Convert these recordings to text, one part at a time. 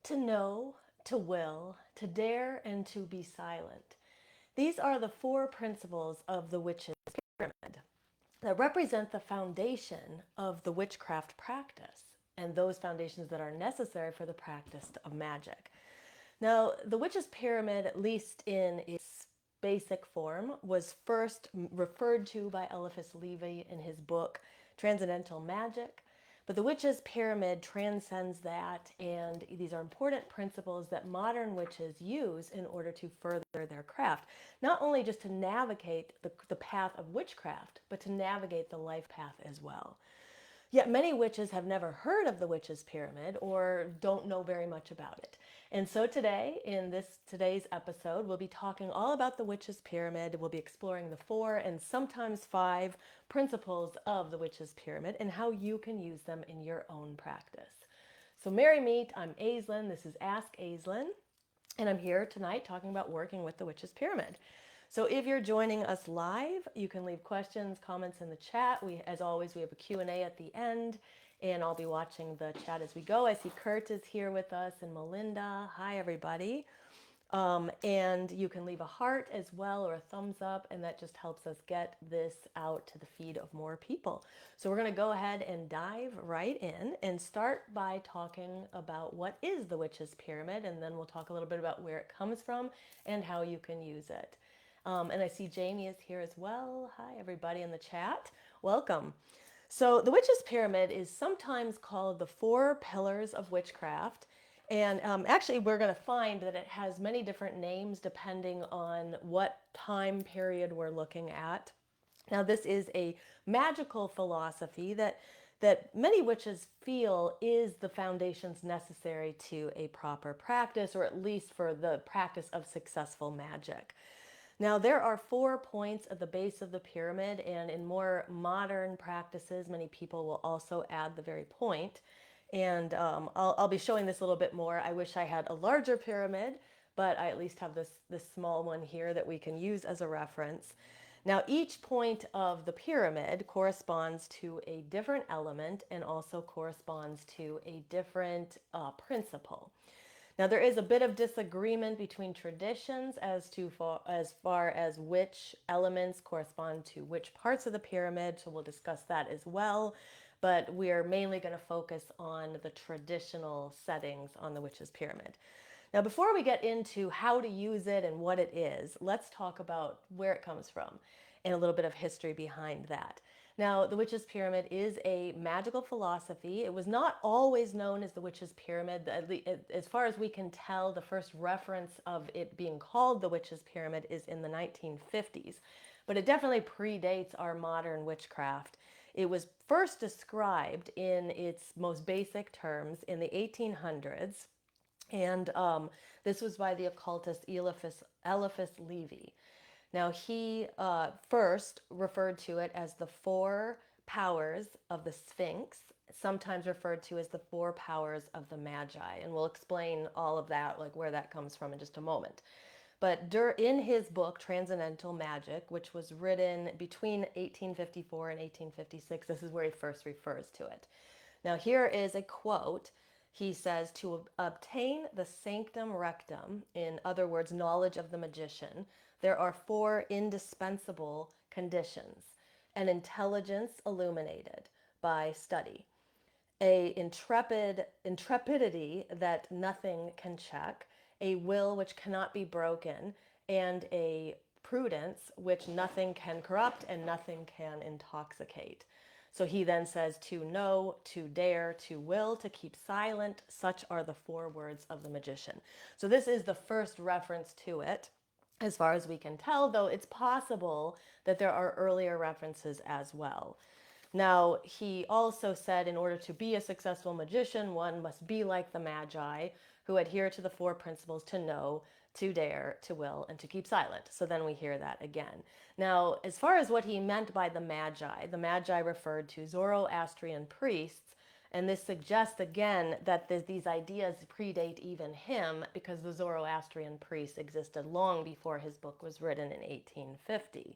To know, to will, to dare, and to be silent. These are the four principles of the witch's pyramid that represent the foundation of the witchcraft practice and those foundations that are necessary for the practice of magic. Now, the witch's pyramid, at least in its basic form, was first referred to by Eliphas Levi in his book Transcendental Magic. But the witch's pyramid transcends that, and these are important principles that modern witches use in order to further their craft. Not only just to navigate the path of witchcraft, but to navigate the life path as well. Yet many witches have never heard of the witch's pyramid or don't know very much about it. And so today, in today's episode, we'll be talking all about the witch's pyramid. We'll be exploring the 4 and sometimes 5 principles of the witch's pyramid and how you can use them in your own practice. So merry meet, I'm Aislin. This is Ask Aislin, and I'm here tonight talking about working with the witch's pyramid. So if you're joining us live, you can leave questions, comments in the chat. As always, we have a Q&A at the end, and I'll be watching the chat as we go. I see Kurt is here with us and Melinda. Hi, everybody. And you can leave a heart as well or a thumbs up, and that just helps us get this out to the feed of more people. So we're going to go ahead and dive right in and start by talking about what is the witch's pyramid, and then we'll talk a little bit about where it comes from and how you can use it. And I see Jamie is here as well. Hi, everybody in the chat. Welcome. So the witch's pyramid is sometimes called the 4 pillars of witchcraft. And actually, we're going to find that it has many different names depending on what time period we're looking at. Now, this is a magical philosophy that many witches feel is the foundations necessary to a proper practice, or at least for the practice of successful magic. Now, there are 4 points at the base of the pyramid, and in more modern practices, many people will also add the very point. And I'll be showing this a little bit more. I wish I had a larger pyramid, but I at least have this small one here that we can use as a reference. Now, each point of the pyramid corresponds to a different element and also corresponds to a different principle. Now, there is a bit of disagreement between traditions as far as which elements correspond to which parts of the pyramid, so we'll discuss that as well. But we're mainly going to focus on the traditional settings on the witch's pyramid. Now, before we get into how to use it and what it is, let's talk about where it comes from and a little bit of history behind that. Now, the witch's pyramid is a magical philosophy. It was not always known as the witch's pyramid. As far as we can tell, the first reference of it being called the witch's pyramid is in the 1950s. But it definitely predates our modern witchcraft. It was first described in its most basic terms in the 1800s. And this was by the occultist Eliphas Levi. Now, he first referred to it as the 4 powers of the Sphinx, sometimes referred to as the 4 powers of the Magi. And we'll explain all of that, like where that comes from in just a moment. But in his book, Transcendental Magic, which was written between 1854 and 1856, this is where he first refers to it. Now, here is a quote. He says, to obtain the sanctum rectum, in other words, knowledge of the magician, there are 4 indispensable conditions: an intelligence illuminated by study, a intrepidity that nothing can check, a will which cannot be broken, and a prudence which nothing can corrupt and nothing can intoxicate. So he then says, to know, to dare, to will, to keep silent, such are the 4 words of the magician. So this is the first reference to it, as far as we can tell, though it's possible that there are earlier references as well. Now, he also said in order to be a successful magician, one must be like the Magi, who adhere to the 4 principles: to know, to dare, to will, and to keep silent. So then we hear that again. Now, as far as what he meant by the Magi referred to Zoroastrian priests, and this suggests again that these ideas predate even him, because the Zoroastrian priests existed long before his book was written in 1850.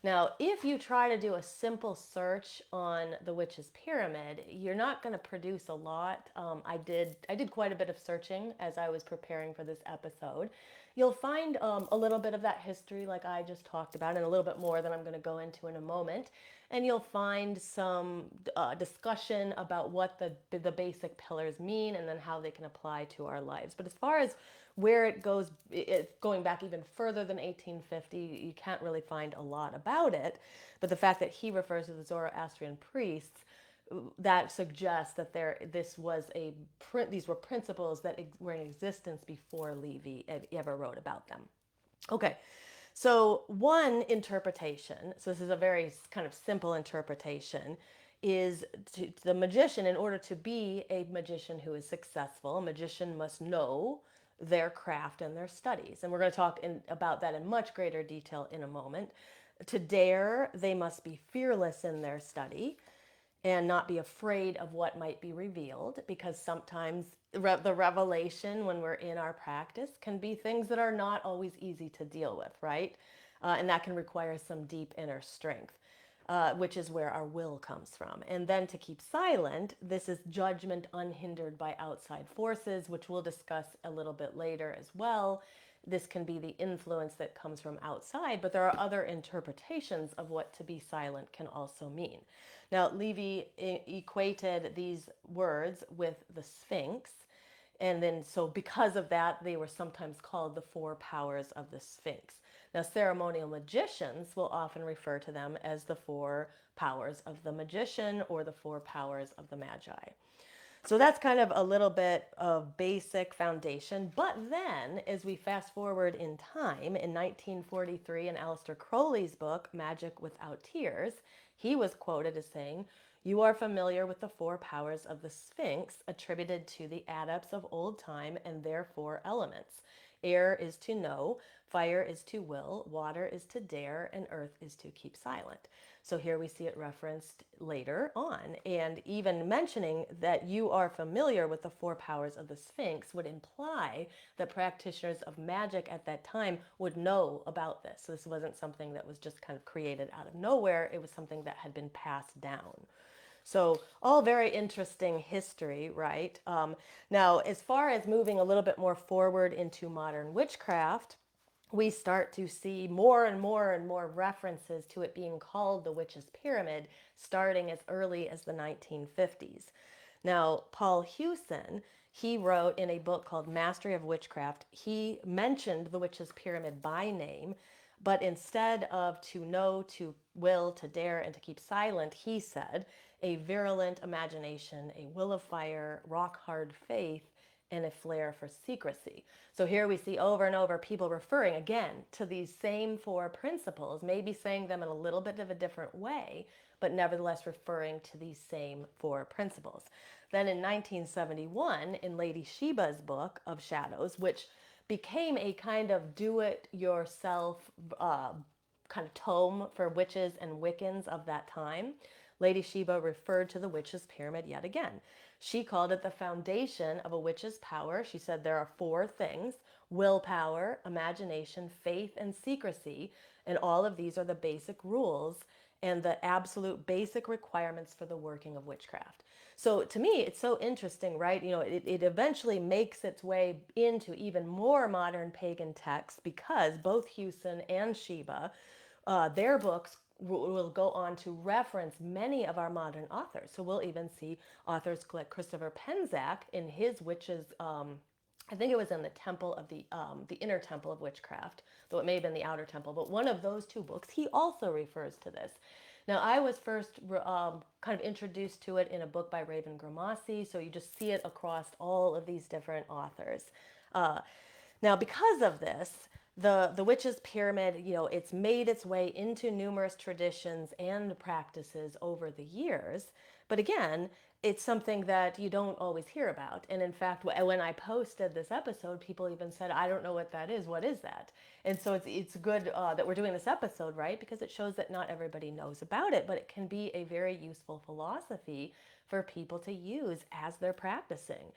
Now, if you try to do a simple search on the witch's pyramid, you're not going to produce a lot. I did quite a bit of searching as I was preparing for this episode. You'll find a little bit of that history, like I just talked about, and a little bit more that I'm going to go into in a moment. And you'll find some discussion about what the basic pillars mean, and then how they can apply to our lives. But as far as where it goes, going back even further than 1850, you can't really find a lot about it. But the fact that he refers to the Zoroastrian priests, that suggests that these were principles that were in existence before Livy ever wrote about them. Okay, so one interpretation, so this is a very kind of simple interpretation, is the magician, in order to be a magician who is successful, a magician must know their craft and their studies. And we're going to talk about that in much greater detail in a moment. To dare, they must be fearless in their study and not be afraid of what might be revealed, because sometimes the revelation when we're in our practice can be things that are not always easy to deal with, right? And that can require some deep inner strength, which is where our will comes from. And then to keep silent, this is judgment unhindered by outside forces, which we'll discuss a little bit later as well. This can be the influence that comes from outside, but there are other interpretations of what to be silent can also mean. Now, Livy equated these words with the Sphinx, and then so because of that, they were sometimes called the four powers of the Sphinx. Now, ceremonial magicians will often refer to them as the four powers of the magician or the four powers of the magi. So that's kind of a little bit of basic foundation. But then, as we fast forward in time, in 1943, in Aleister Crowley's book, Magic Without Tears, he was quoted as saying, "You are familiar with the four powers of the Sphinx attributed to the adepts of old time and their four elements. Air is to know, fire is to will, water is to dare, and earth is to keep silent." So here we see it referenced later on. And even mentioning that you are familiar with the four powers of the Sphinx would imply that practitioners of magic at that time would know about this. So this wasn't something that was just kind of created out of nowhere. It was something that had been passed down. So all very interesting history, right? Now, as far as moving a little bit more forward into modern witchcraft, we start to see more and more and more references to it being called the witch's pyramid, starting as early as the 1950s. Now, Paul Hewson, he wrote in a book called Mastery of Witchcraft, he mentioned the witch's pyramid by name, but instead of to know, to will, to dare, and to keep silent, he said, a virulent imagination, a will of fire, rock hard faith, and a flair for secrecy. So here we see over and over people referring again to these same four principles, maybe saying them in a little bit of a different way, but nevertheless referring to these same four principles. Then in 1971, in Lady Sheba's book of Shadows, which became a kind of do-it-yourself kind of tome for witches and Wiccans of that time, Lady Sheba referred to the witch's pyramid yet again. She called it the foundation of a witch's power. She said there are four things: willpower, imagination, faith, and secrecy. And all of these are the basic rules and the absolute basic requirements for the working of witchcraft. So to me, it's so interesting, right? You know, it eventually makes its way into even more modern pagan texts, because both Hewson and Sheba, their books will go on to reference many of our modern authors. So we'll even see authors like Christopher Penczak in his witches. I think it was in the temple of the inner temple of witchcraft, though it may have been the outer temple. But one of those two books, he also refers to this. Now, I was first kind of introduced to it in a book by Raven Grimassi, so you just see it across all of these different authors. Now, because of this, the witch's pyramid, you know, it's made its way into numerous traditions and practices over the years. But again, it's something that you don't always hear about. And in fact, when I posted this episode, people even said, "I don't know what that is. What is that?" And so it's good that we're doing this episode, right? Because it shows that not everybody knows about it, but it can be a very useful philosophy for people to use as they're practicing.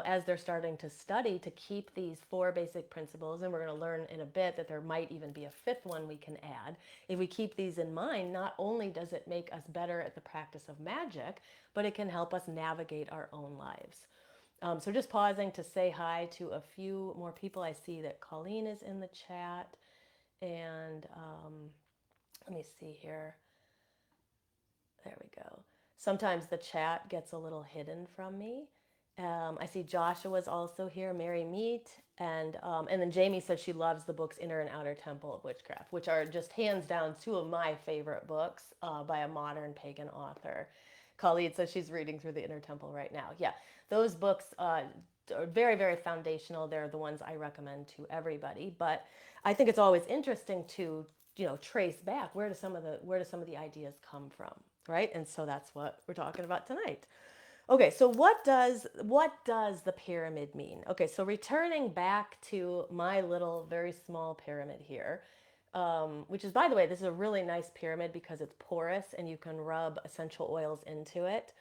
As they're starting to study, to keep these four basic principles, and we're going to learn in a bit that there might even be a fifth one we can add. If we keep these in mind, not only does it make us better at the practice of magic, but it can help us navigate our own lives. So just pausing to say hi to a few more people. I see that Colleen is in the chat, and let me see here. There we go. Sometimes the chat gets a little hidden from me. I see Joshua's also here, Mary Meet, and then Jamie says she loves the books Inner and Outer Temple of Witchcraft, which are just hands down two of my favorite books by a modern pagan author. Khalid says she's reading through the Inner Temple right now. Yeah, those books are very, very foundational. They're the ones I recommend to everybody. But I think it's always interesting to trace back where do some of the ideas come from, right? And so that's what we're talking about tonight. Okay, so what does the pyramid mean? Okay, so returning back to my little very small pyramid here, which is, by the way, this is a really nice pyramid because it's porous and you can rub essential oils into it.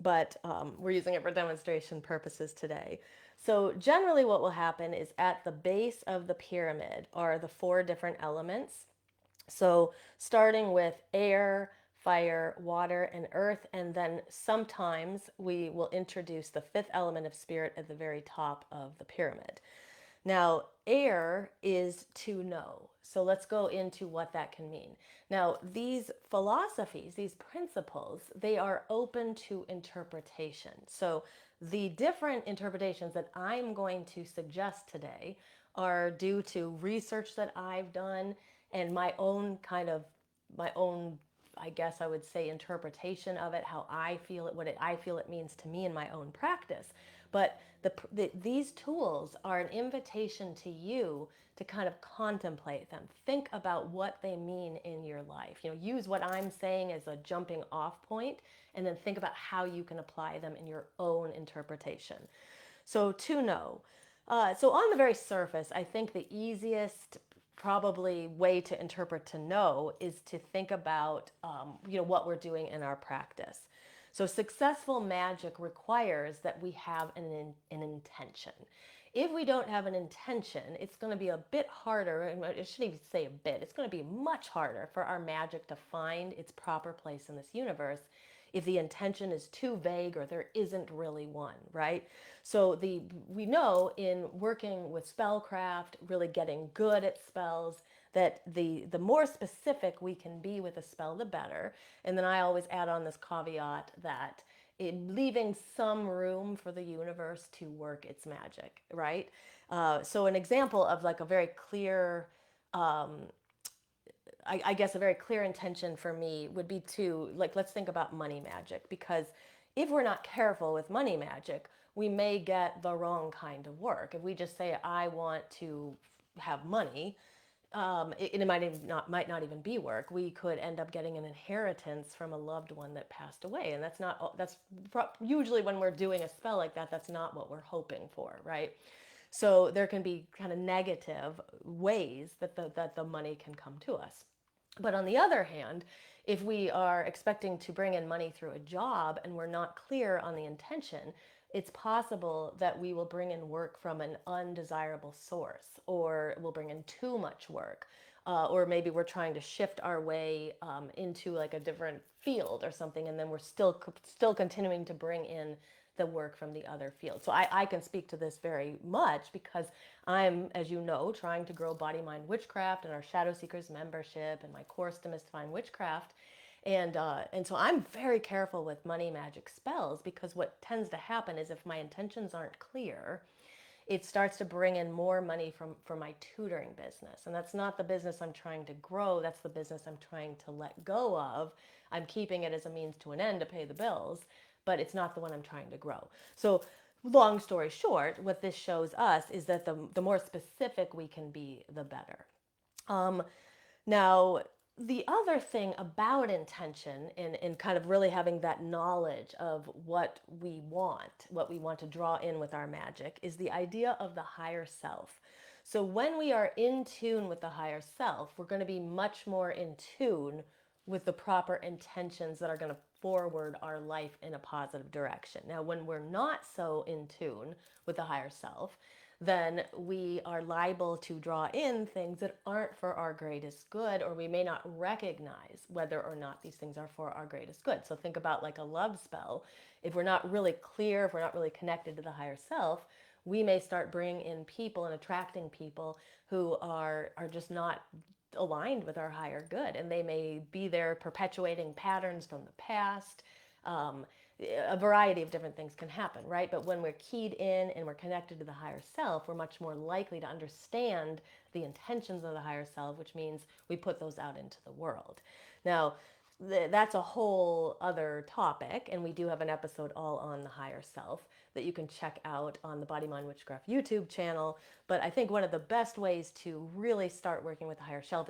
But we're using it for demonstration purposes today. So generally what will happen is at the base of the pyramid are the four different elements. So starting with air, fire, water, and earth, and then sometimes we will introduce the fifth element of spirit at the very top of the pyramid. Now, air is to know. So let's go into what that can mean. Now, these philosophies, these principles, they are open to interpretation. So the different interpretations that I'm going to suggest today are due to research that I've done and my own, I guess I would say, interpretation of it, how I feel it, I feel it means to me in my own practice. But these tools are an invitation to you to kind of contemplate them. Think about what they mean in your life. Use what I'm saying as a jumping off point, and then think about how you can apply them in your own interpretation. So to know. So on the very surface, I think the easiest probably way to interpret to know is to think about what we're doing in our practice. So successful magic requires that we have an intention. If we don't have an intention, it's going to be a bit harder, and I shouldn't even say a bit, it's going to be much harder for our magic to find its proper place in this universe if the intention is too vague or there isn't really one, right? So we know in working with spellcraft, really getting good at spells, that the more specific we can be with a spell, the better. And then I always add on this caveat that leaving some room for the universe to work its magic, right? So an example of like a very clear I guess a very clear intention for me would be to, like, let's think about money magic, because if we're not careful with money magic, we may get the wrong kind of work. If we just say, I want to have money, it might not even be work. We could end up getting an inheritance from a loved one that passed away. And that's usually when we're doing a spell like that, that's not what we're hoping for, right? So there can be kind of negative ways that the money can come to us. But on the other hand, if we are expecting to bring in money through a job and we're not clear on the intention, it's possible that we will bring in work from an undesirable source, or we'll bring in too much work. Or maybe we're trying to shift our way into like a different field or something, and then we're still continuing to bring in the work from the other field. So I can speak to this very much because I'm, as you know, trying to grow Body Mind Witchcraft and our Shadow Seekers membership and my course Demystifying Witchcraft. And so I'm very careful with money magic spells, because what tends to happen is if my intentions aren't clear, it starts to bring in more money from my tutoring business. And that's not the business I'm trying to grow. That's the business I'm trying to let go of. I'm keeping it as a means to an end to pay the bills, but it's not the one I'm trying to grow. So long story short, what this shows us is that the more specific we can be, the better. Now, the other thing about intention and kind of really having that knowledge of what we want to draw in with our magic, is the idea of the higher self. So when we are in tune with the higher self, we're going to be much more in tune with the proper intentions that are going to forward our life in a positive direction. Now, when we're not so in tune with the higher self, then we are liable to draw in things that aren't for our greatest good, or we may not recognize whether or not these things are for our greatest good. So think about like a love spell. If we're not really clear, if we're not really connected to the higher self, we may start bringing in people and attracting people who are just not aligned with our higher good, and they may be there perpetuating patterns from the past. um, a variety of different things can happen, right? But when we're keyed in and we're connected to the higher self, we're much more likely to understand the intentions of the higher self, which means we put those out into the world. Now, that's a whole other topic, and we do have an episode all on the higher self that you can check out on the Body Mind Witchcraft YouTube channel. But I think one of the best ways to really start working with the higher self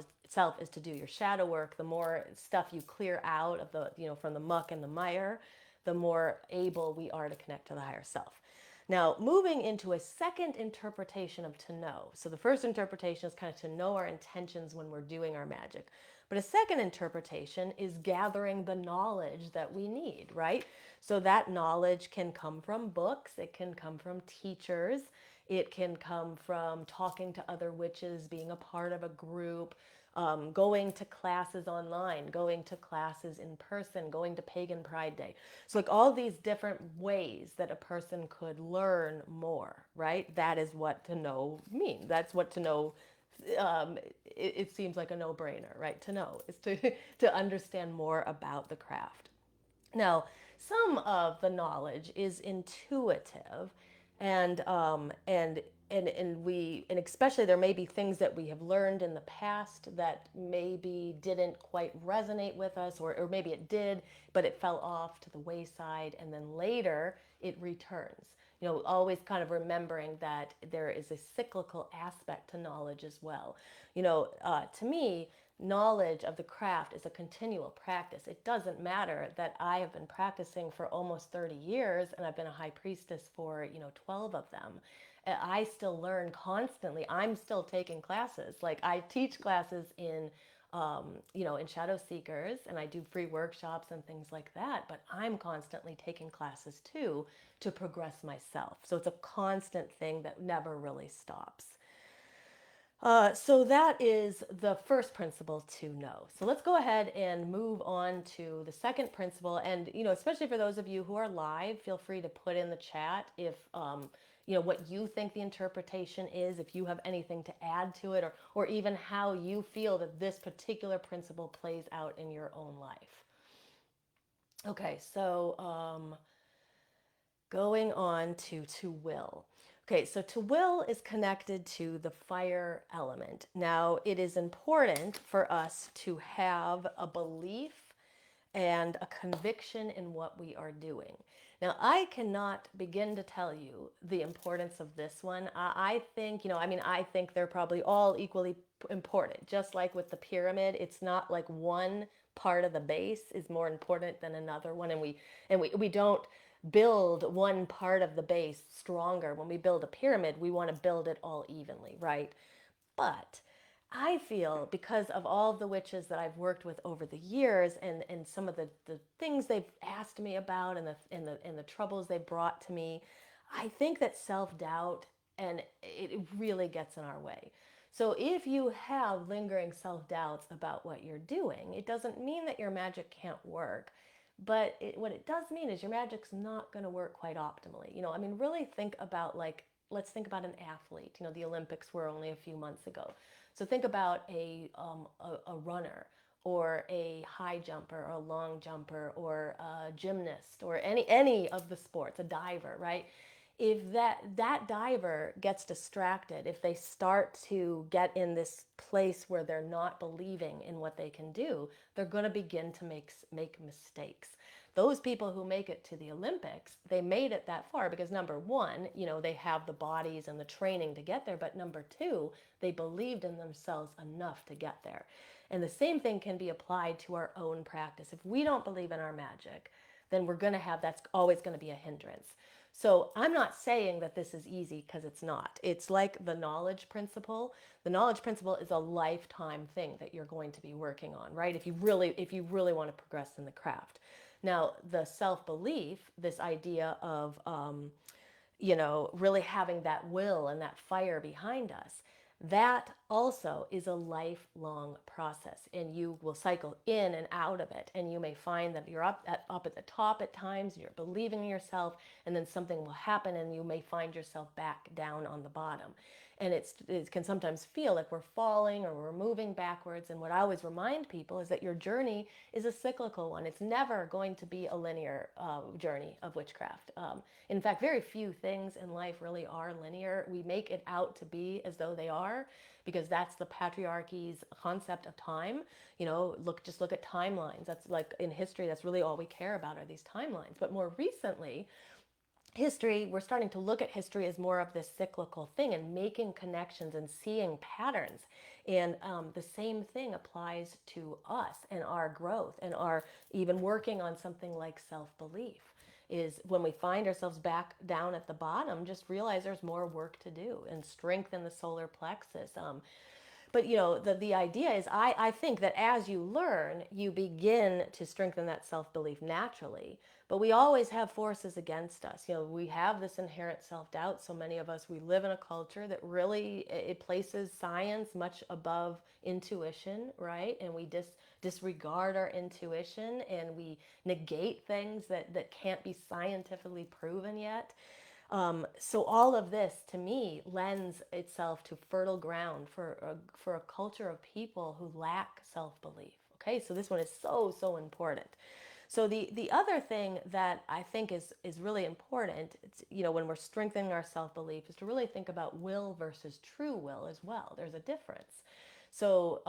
is to do your shadow work. The more stuff you clear out of the, from the muck and the mire, the more able we are to connect to the higher self. Now, moving into a second interpretation of to know. So the first interpretation is kind of to know our intentions when we're doing our magic. But a second interpretation is gathering the knowledge that we need, right? So that knowledge can come from books, it can come from teachers, it can come from talking to other witches, being a part of a group, going to classes online, going to classes in person, going to Pagan Pride Day. So like all these different ways that a person could learn more, right? That is what to know means. That's what to know, it seems like a no-brainer, right? To know is to understand more about the craft. Now, some of the knowledge is intuitive, and and especially there may be things that we have learned in the past that maybe didn't quite resonate with us, or maybe it did, but it fell off to the wayside, and then later it returns. Always kind of remembering that there is a cyclical aspect to knowledge as well. To me, knowledge of the craft is a continual practice. It doesn't matter that I have been practicing for almost 30 years and I've been a high priestess for, 12 of them. I still learn constantly. I'm still taking classes. Like I teach classes in Shadow Seekers, and I do free workshops and things like that, but I'm constantly taking classes too to progress myself. So it's a constant thing that never really stops. So that is the first principle to know. So let's go ahead and move on to the second principle. And, especially for those of you who are live, feel free to put in the chat if, what you think the interpretation is, if you have anything to add to it, or even how you feel that this particular principle plays out in your own life. Okay, so going on to will. Okay, so to will is connected to the fire element. Now, it is important for us to have a belief and a conviction in what we are doing. Now, I cannot begin to tell you the importance of this one. I think, I think they're probably all equally important. Just like with the pyramid, it's not like one part of the base is more important than another one, and we don't build one part of the base stronger. When we build a pyramid, we want to build it all evenly, right? But I feel, because of all of the witches that I've worked with over the years, and some of the things they've asked me about, and the troubles they brought to me, I think that self-doubt, and it really gets in our way. So if you have lingering self-doubts about what you're doing, it doesn't mean that your magic can't work. But what it does mean is your magic's not going to work quite optimally. Really think about, like, let's think about an athlete. The Olympics were only a few months ago. So think about a runner, or a high jumper, or a long jumper, or a gymnast, or any of the sports, a diver, right? If that diver gets distracted, if they start to get in this place where they're not believing in what they can do, they're going to begin to make mistakes. Those people who make it to the Olympics, they made it that far because, number one, they have the bodies and the training to get there, but number two, they believed in themselves enough to get there. And the same thing can be applied to our own practice. If we don't believe in our magic, then that's always going to be a hindrance. So I'm not saying that this is easy, because it's not. It's like the knowledge principle. The knowledge principle is a lifetime thing that you're going to be working on, right? If you really want to progress in the craft. Now, the self belief, this idea of, really having that will and that fire behind us, that also is a lifelong process, and you will cycle in and out of it, and you may find that you're up at the top at times, you're believing in yourself, and then something will happen and you may find yourself back down on the bottom. And it can sometimes feel like we're falling or we're moving backwards. And what I always remind people is that your journey is a cyclical one. It's never going to be a linear journey of witchcraft. In fact, very few things in life really are linear. We make it out to be as though they are, because that's the patriarchy's concept of time. Just look at timelines. That's like in history, that's really all we care about are these timelines. But more recently, history, we're starting to look at history as more of this cyclical thing and making connections and seeing patterns. And the same thing applies to us and our growth and our even working on something like self-belief. Is when we find ourselves back down at the bottom, just realize there's more work to do and strengthen the solar plexus. But the idea is, I think that as you learn, you begin to strengthen that self-belief naturally. But we always have forces against us. We have this inherent self-doubt. So many of us, we live in a culture that really, it places science much above intuition, right? And we disregard our intuition, and we negate things that can't be scientifically proven yet. So all of this, to me, lends itself to fertile ground for a culture of people who lack self-belief. Okay, so this one is so, so important. So the other thing that I think is really important, when we're strengthening our self-belief, is to really think about will versus true will as well. There's a difference. So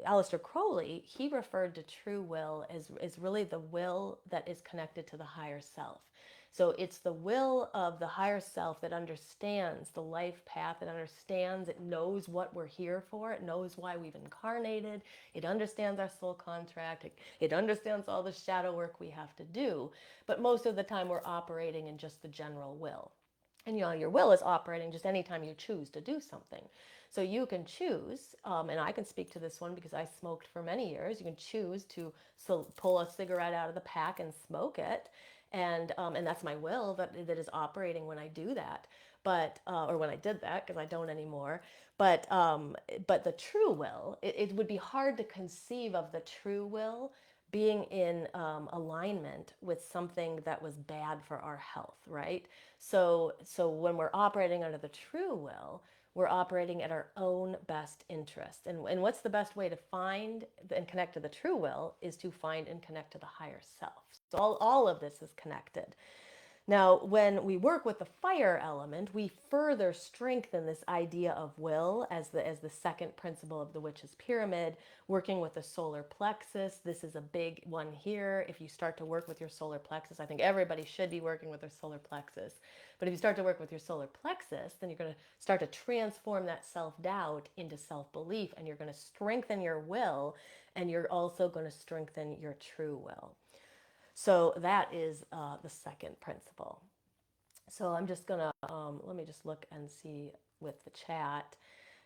Aleister Crowley, he referred to true will as really the will that is connected to the higher self. So it's the will of the higher self that understands the life path, it understands, it knows what we're here for, it knows why we've incarnated, it understands our soul contract, it understands all the shadow work we have to do. But most of the time we're operating in just the general will. And your will is operating just anytime you choose to do something. So you can choose, and I can speak to this one because I smoked for many years. You can choose to pull a cigarette out of the pack and smoke it, and that's my will that is operating when I do that. But or when I did that, because I don't anymore. But the true will, it would be hard to conceive of the true will being in alignment with something that was bad for our health, right? So when we're operating under the true will, we're operating at our own best interest. And what's the best way to find and connect to the true will is to find and connect to the higher self. So all of this is connected. Now, when we work with the fire element, we further strengthen this idea of will as the second principle of the witch's pyramid, working with the solar plexus. This is a big one here. If you start to work with your solar plexus, I think everybody should be working with their solar plexus. But if you start to work with your solar plexus, then you're going to start to transform that self-doubt into self-belief, and you're going to strengthen your will, and you're also going to strengthen your true will. So that is the second principle. So I'm just gonna, let me just look and see with the chat.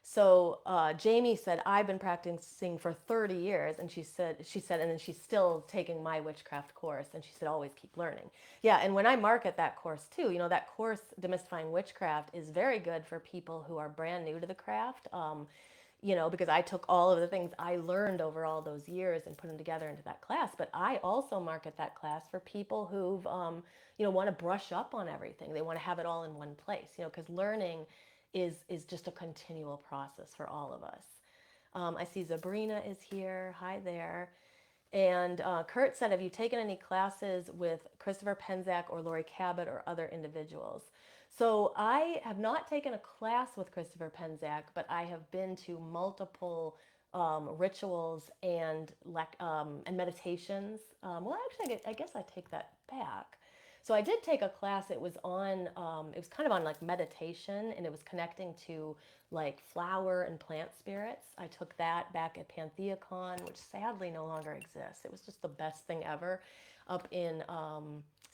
So Jamie said, I've been practicing for 30 years. And she said, and then she's still taking my witchcraft course. And she said, always keep learning. Yeah, and when I market that course too, that course, Demystifying Witchcraft, is very good for people who are brand new to the craft. Because I took all of the things I learned over all those years and put them together into that class. But I also market that class for people who've, want to brush up on everything. They want to have it all in one place, because learning is just a continual process for all of us. I see Sabrina is here. Hi there. And Kurt said, have you taken any classes with Christopher Penczak or Lori Cabot or other individuals? So I have not taken a class with Christopher Penczak, but I have been to multiple rituals and meditations. Well, actually, I guess I take that back. So I did take a class. It was kind of on like meditation, and it was connecting to like flower and plant spirits. I took that back at PantheaCon, which sadly no longer exists. It was just the best thing ever, up in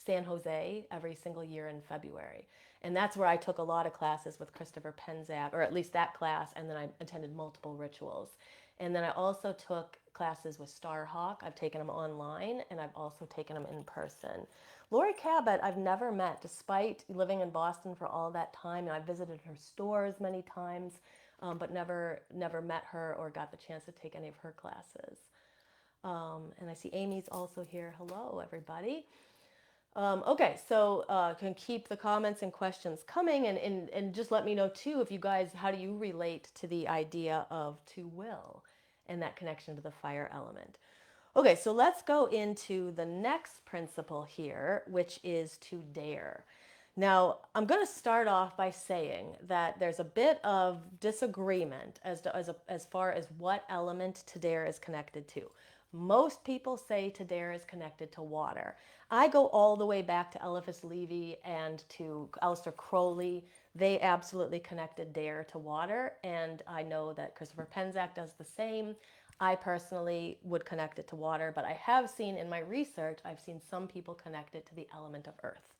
San Jose every single year in February. And that's where I took a lot of classes with Christopher Penczak, or at least that class, and then I attended multiple rituals. And then I also took classes with Starhawk. I've taken them online, and I've also taken them in person. Lori Cabot, I've never met, despite living in Boston for all that time, and I've visited her stores many times, but never met her or got the chance to take any of her classes. And I see Amy's also here. Hello, everybody. Okay, so can keep the comments and questions coming, and just let me know too if you guys, how do you relate to the idea of to will and that connection to the fire element. Okay, so let's go into the next principle here, which is to dare. Now, I'm going to start off by saying that there's a bit of disagreement as far as what element to dare is connected to. Most people say to dare is connected to water. I go all the way back to Eliphas Levi and to Aleister Crowley. They absolutely connected dare to water, and I know that Christopher Penczak does the same. I personally would connect it to water, but I have seen in my research, I've seen some people connect it to the element of earth.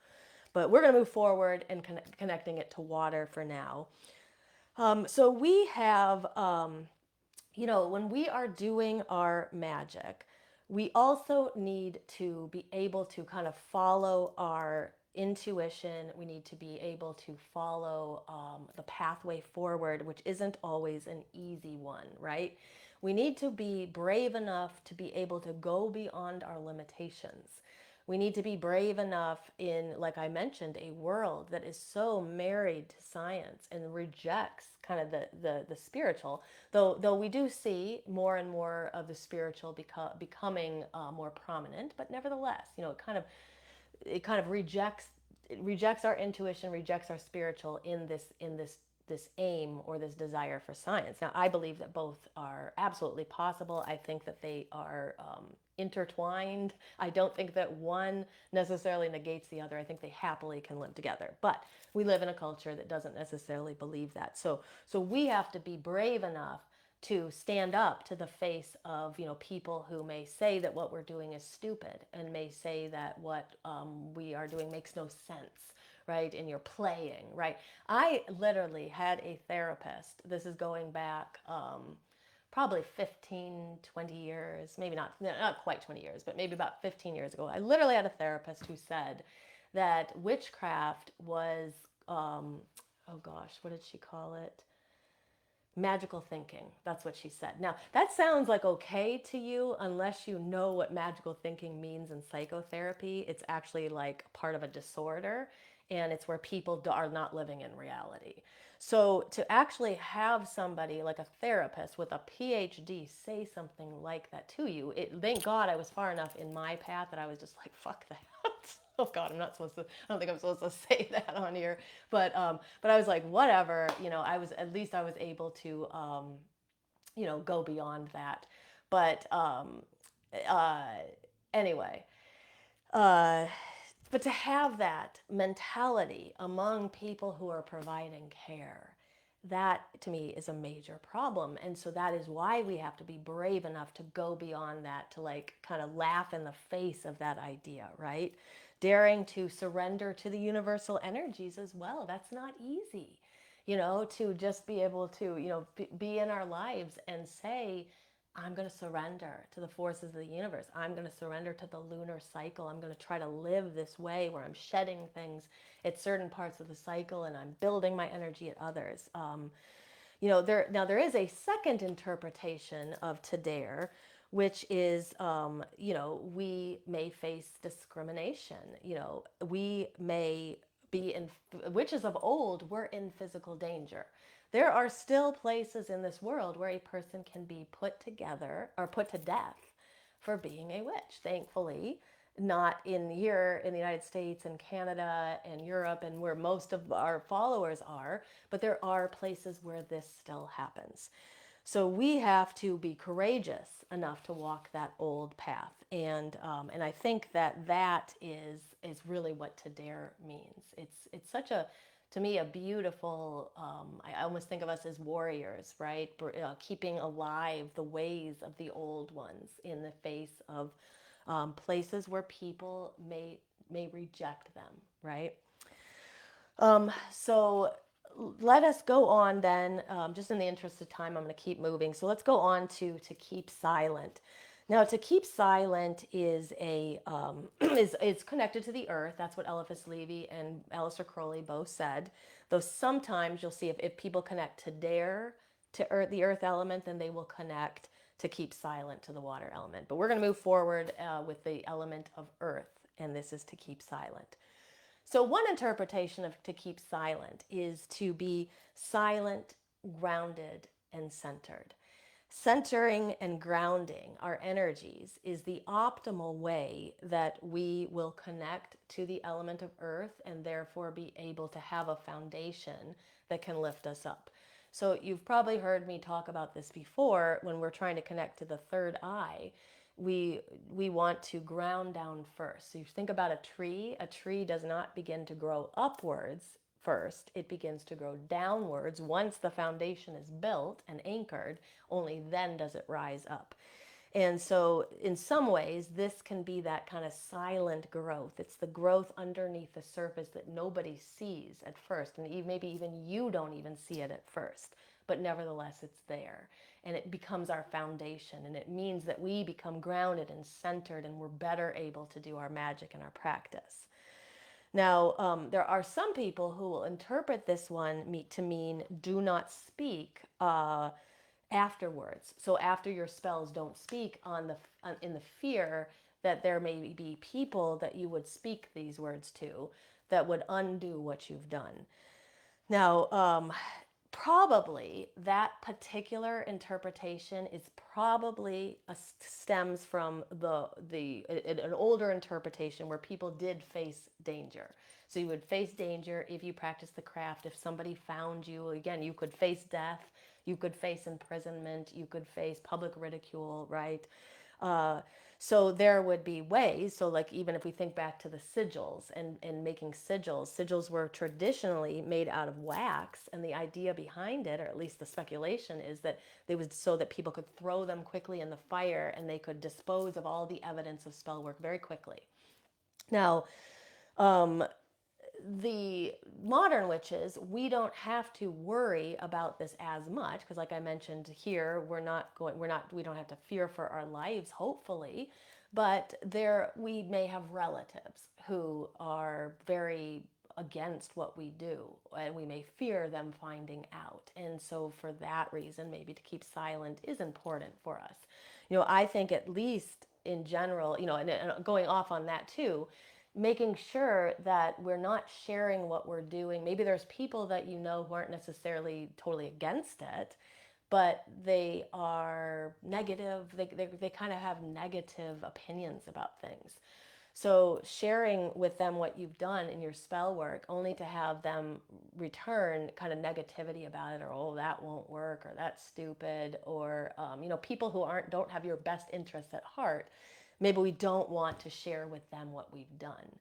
But we're going to move forward and connecting it to water for now. So we have, when we are doing our magic, we also need to be able to kind of follow our intuition. We need to be able to follow the pathway forward, which isn't always an easy one, right? We need to be brave enough to be able to go beyond our limitations. We need to be brave enough in, like I mentioned, a world that is so married to science and rejects kind of the spiritual. Though we do see more and more of the spiritual becoming more prominent, but nevertheless, it kind of rejects our intuition, rejects our spiritual in this aim or this desire for science. Now, I believe that both are absolutely possible. I think that they are intertwined. I don't think that one necessarily negates the other. I think they happily can live together. But we live in a culture that doesn't necessarily believe that. So we have to be brave enough to stand up to the face of people who may say that what we're doing is stupid and may say that what we are doing makes no sense, right? And you're playing, right? I literally had a therapist. This is going back probably 15, 20 years, maybe not quite 20 years, but maybe about 15 years ago. I literally had a therapist who said that witchcraft was, oh gosh, what did she call it? Magical thinking. That's what she said. Now, that sounds like okay to you unless you know what magical thinking means in psychotherapy. It's actually like part of a disorder, and it's where people are not living in reality. So to actually have somebody like a therapist with a PhD say something like that to you, thank God I was far enough in my path that I was just like, fuck that. Oh God, I'm not supposed to. I don't think I'm supposed to say that on here. But I was like, whatever. At least I was able to, go beyond that. But uh, anyway, uh, but to have that mentality among people who are providing care, that to me is a major problem. And so that is why we have to be brave enough to go beyond that, to like kind of laugh in the face of that idea, right? Daring to surrender to the universal energies as well. That's not easy, to just be able to, be in our lives and say, I'm going to surrender to the forces of the universe. I'm going to surrender to the lunar cycle. I'm going to try to live this way where I'm shedding things at certain parts of the cycle and I'm building my energy at others. There is a second interpretation of to dare, which is, we may face discrimination. We may be in, witches of old were in physical danger. There are still places in this world where a person can be put together or put to death for being a witch. Thankfully, not here in the United States and Canada and Europe and where most of our followers are, but there are places where this still happens. So we have to be courageous enough to walk that old path, and I think that is really what to dare means. It's such a, to me, a beautiful. I almost think of us as warriors, right? Keeping alive the ways of the old ones in the face of places where people may reject them, right? So let us go on then. Just in the interest of time, I'm going to keep moving. So let's go on to keep silent. Now, to keep silent is a is connected to the earth. That's what Eliphas Levi and Aleister Crowley both said. Though sometimes you'll see if people connect to dare to earth, the earth element, then they will connect to keep silent to the water element. But we're going to move forward with the element of earth, and this is to keep silent. So, one interpretation of to keep silent is to be silent, grounded, and centered. Centering and grounding our energies is the optimal way that we will connect to the element of earth and therefore be able to have a foundation that can lift us up. So, you've probably heard me talk about this before when we're trying to connect to the third eye. We want to ground down first. So you think about a tree. A tree does not begin to grow upwards first. It begins to grow downwards once the foundation is built and anchored. Only then does it rise up. And so, in some ways, this can be that kind of silent growth. It's the growth underneath the surface that nobody sees at first. And maybe even you don't even see it at first. But nevertheless, it's there. And it becomes our foundation. And it means that we become grounded and centered and we're better able to do our magic and our practice. Now, there are some people who will interpret this one to mean do not speak afterwards. So after your spells, don't speak in the fear that there may be people that you would speak these words to that would undo what you've done. Now, probably that particular interpretation is probably stems from an older interpretation where people did face danger. So you would face danger if you practice the craft. If somebody found you, again, you could face death, you could face imprisonment, you could face public ridicule, right? Uh, so there would be ways. So like even if we think back to the sigils and making sigils, sigils were traditionally made out of wax, and the idea behind it, or at least the speculation, is that they was so that people could throw them quickly in the fire and they could dispose of all the evidence of spell work very quickly. Now, the modern witches, we don't have to worry about this as much because, like I mentioned here, we don't have to fear for our lives, hopefully. But we may have relatives who are very against what we do, and we may fear them finding out. And so, for that reason, maybe to keep silent is important for us. I think at least in general, and going off on that too, making sure that we're not sharing what we're doing. Maybe there's people that who aren't necessarily totally against it, but they are negative. They kind of have negative opinions about things. So sharing with them what you've done in your spell work, only to have them return kind of negativity about it, or oh, that won't work, or that's stupid, or people who don't have your best interests at heart, maybe we don't want to share with them what we've done.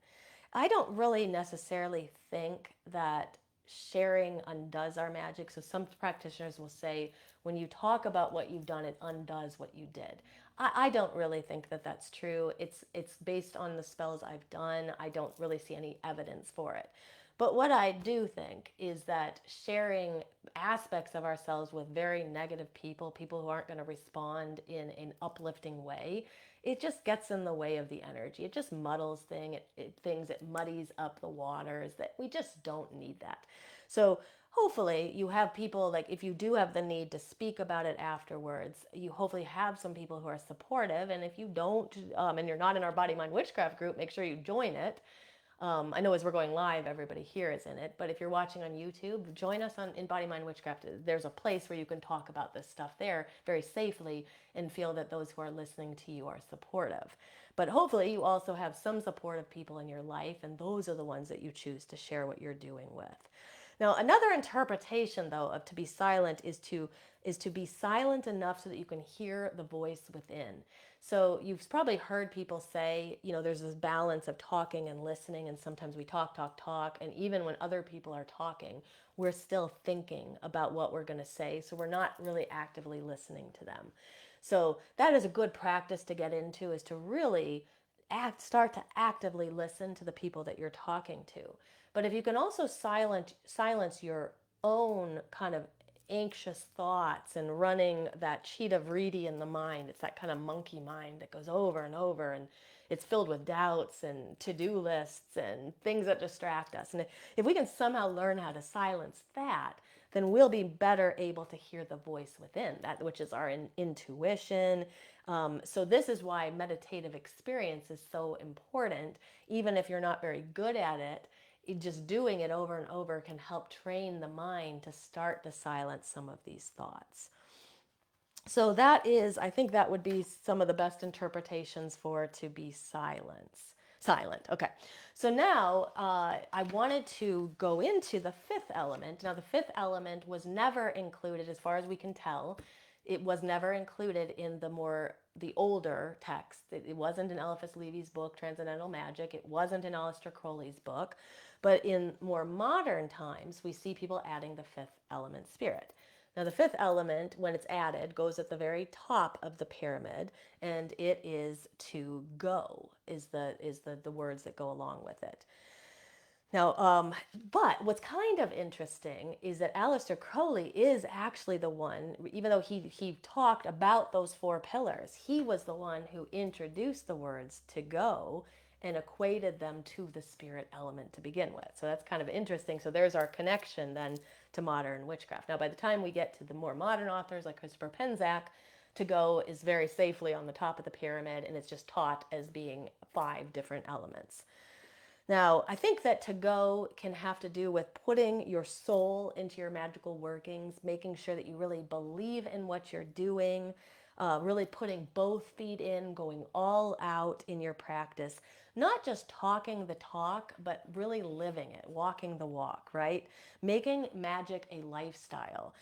I don't really necessarily think that sharing undoes our magic. So some practitioners will say when you talk about what you've done, it undoes what you did. I don't really think that that's true. It's based on the spells I've done. I don't really see any evidence for it. But what I do think is that sharing aspects of ourselves with very negative people who aren't going to respond in an uplifting way, it just gets in the way of the energy. It just muddles things. It muddies up the waters that we just don't need that. So hopefully you have people, like if you do have the need to speak about it afterwards, you hopefully have some people who are supportive. And if you don't, and you're not in our Body Mind Witchcraft group, make sure you join it. I know as we're going live, everybody here is in it, but if you're watching on YouTube, join us in Body Mind Witchcraft. There's a place where you can talk about this stuff there very safely and feel that those who are listening to you are supportive. But hopefully you also have some supportive people in your life, and those are the ones that you choose to share what you're doing with. Now, another interpretation, though, of to be silent is to be silent enough so that you can hear the voice within. So you've probably heard people say, there's this balance of talking and listening, and sometimes we talk, and even when other people are talking, we're still thinking about what we're going to say, so we're not really actively listening to them. So that is a good practice to get into, is to really start to actively listen to the people that you're talking to. But if you can also silence your own kind of anxious thoughts and running that sheet of reedy in the mind. It's that kind of monkey mind that goes over and over, and it's filled with doubts and to-do lists and things that distract us. And if we can somehow learn how to silence that, then we'll be better able to hear the voice within, that which is our intuition. So this is why meditative experience is so important. Even if you're not very good at it, just doing it over and over can help train the mind to start to silence some of these thoughts. So that is, I think that would be some of the best interpretations for to be silent. Okay. So now I wanted to go into the fifth element. Now the fifth element was never included, as far as we can tell. It was never included in the older text. It wasn't in Eliphas Levy's book, Transcendental Magic. It wasn't in Aleister Crowley's book. But in more modern times, we see people adding the fifth element, spirit. Now, the fifth element, when it's added, goes at the very top of the pyramid, and it is to go, is the words that go along with it. Now, but what's kind of interesting is that Aleister Crowley is actually the one, even though he talked about those four pillars, he was the one who introduced the words to go and equated them to the spirit element to begin with. So that's kind of interesting. So there's our connection then to modern witchcraft. Now, by the time we get to the more modern authors like Christopher Penczak, to go is very safely on the top of the pyramid, and it's just taught as being 5 different elements. Now, I think that to go can have to do with putting your soul into your magical workings, making sure that you really believe in what you're doing, really putting both feet in, going all out in your practice, not just talking the talk, but really living it, walking the walk, right? Making magic a lifestyle,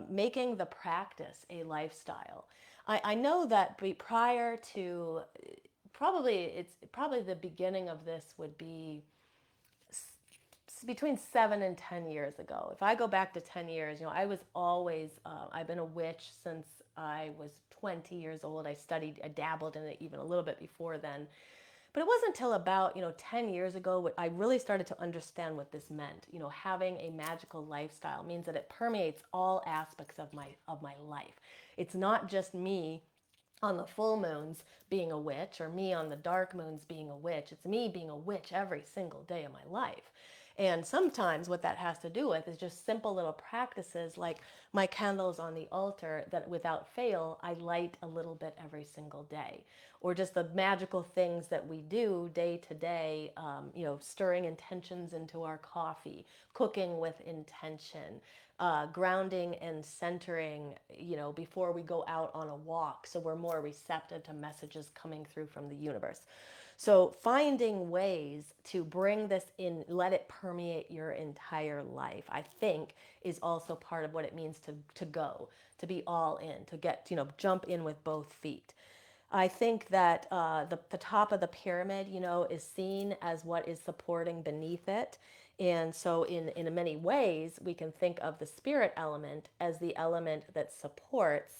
making the practice a lifestyle. I know that prior to probably the beginning of this would be between 7 and 10 years ago. If I go back to 10 years, I was always, I've been a witch since I was 20 years old. I dabbled in it even a little bit before then. But it wasn't until about, 10 years ago, I really started to understand what this meant. Having a magical lifestyle means that it permeates all aspects of my life. It's not just me on the full moons being a witch, or me on the dark moons being a witch. It's me being a witch every single day of my life. And sometimes what that has to do with is just simple little practices like my candles on the altar that without fail, I light a little bit every single day. Or just the magical things that we do day to day, stirring intentions into our coffee, cooking with intention, grounding and centering, before we go out on a walk, so we're more receptive to messages coming through from the universe. So finding ways to bring this in, let it permeate your entire life, I think is also part of what it means to go, to be all in, to get, jump in with both feet. I think that the top of the pyramid, is seen as what is supporting beneath it. And so in many ways, we can think of the spirit element as the element that supports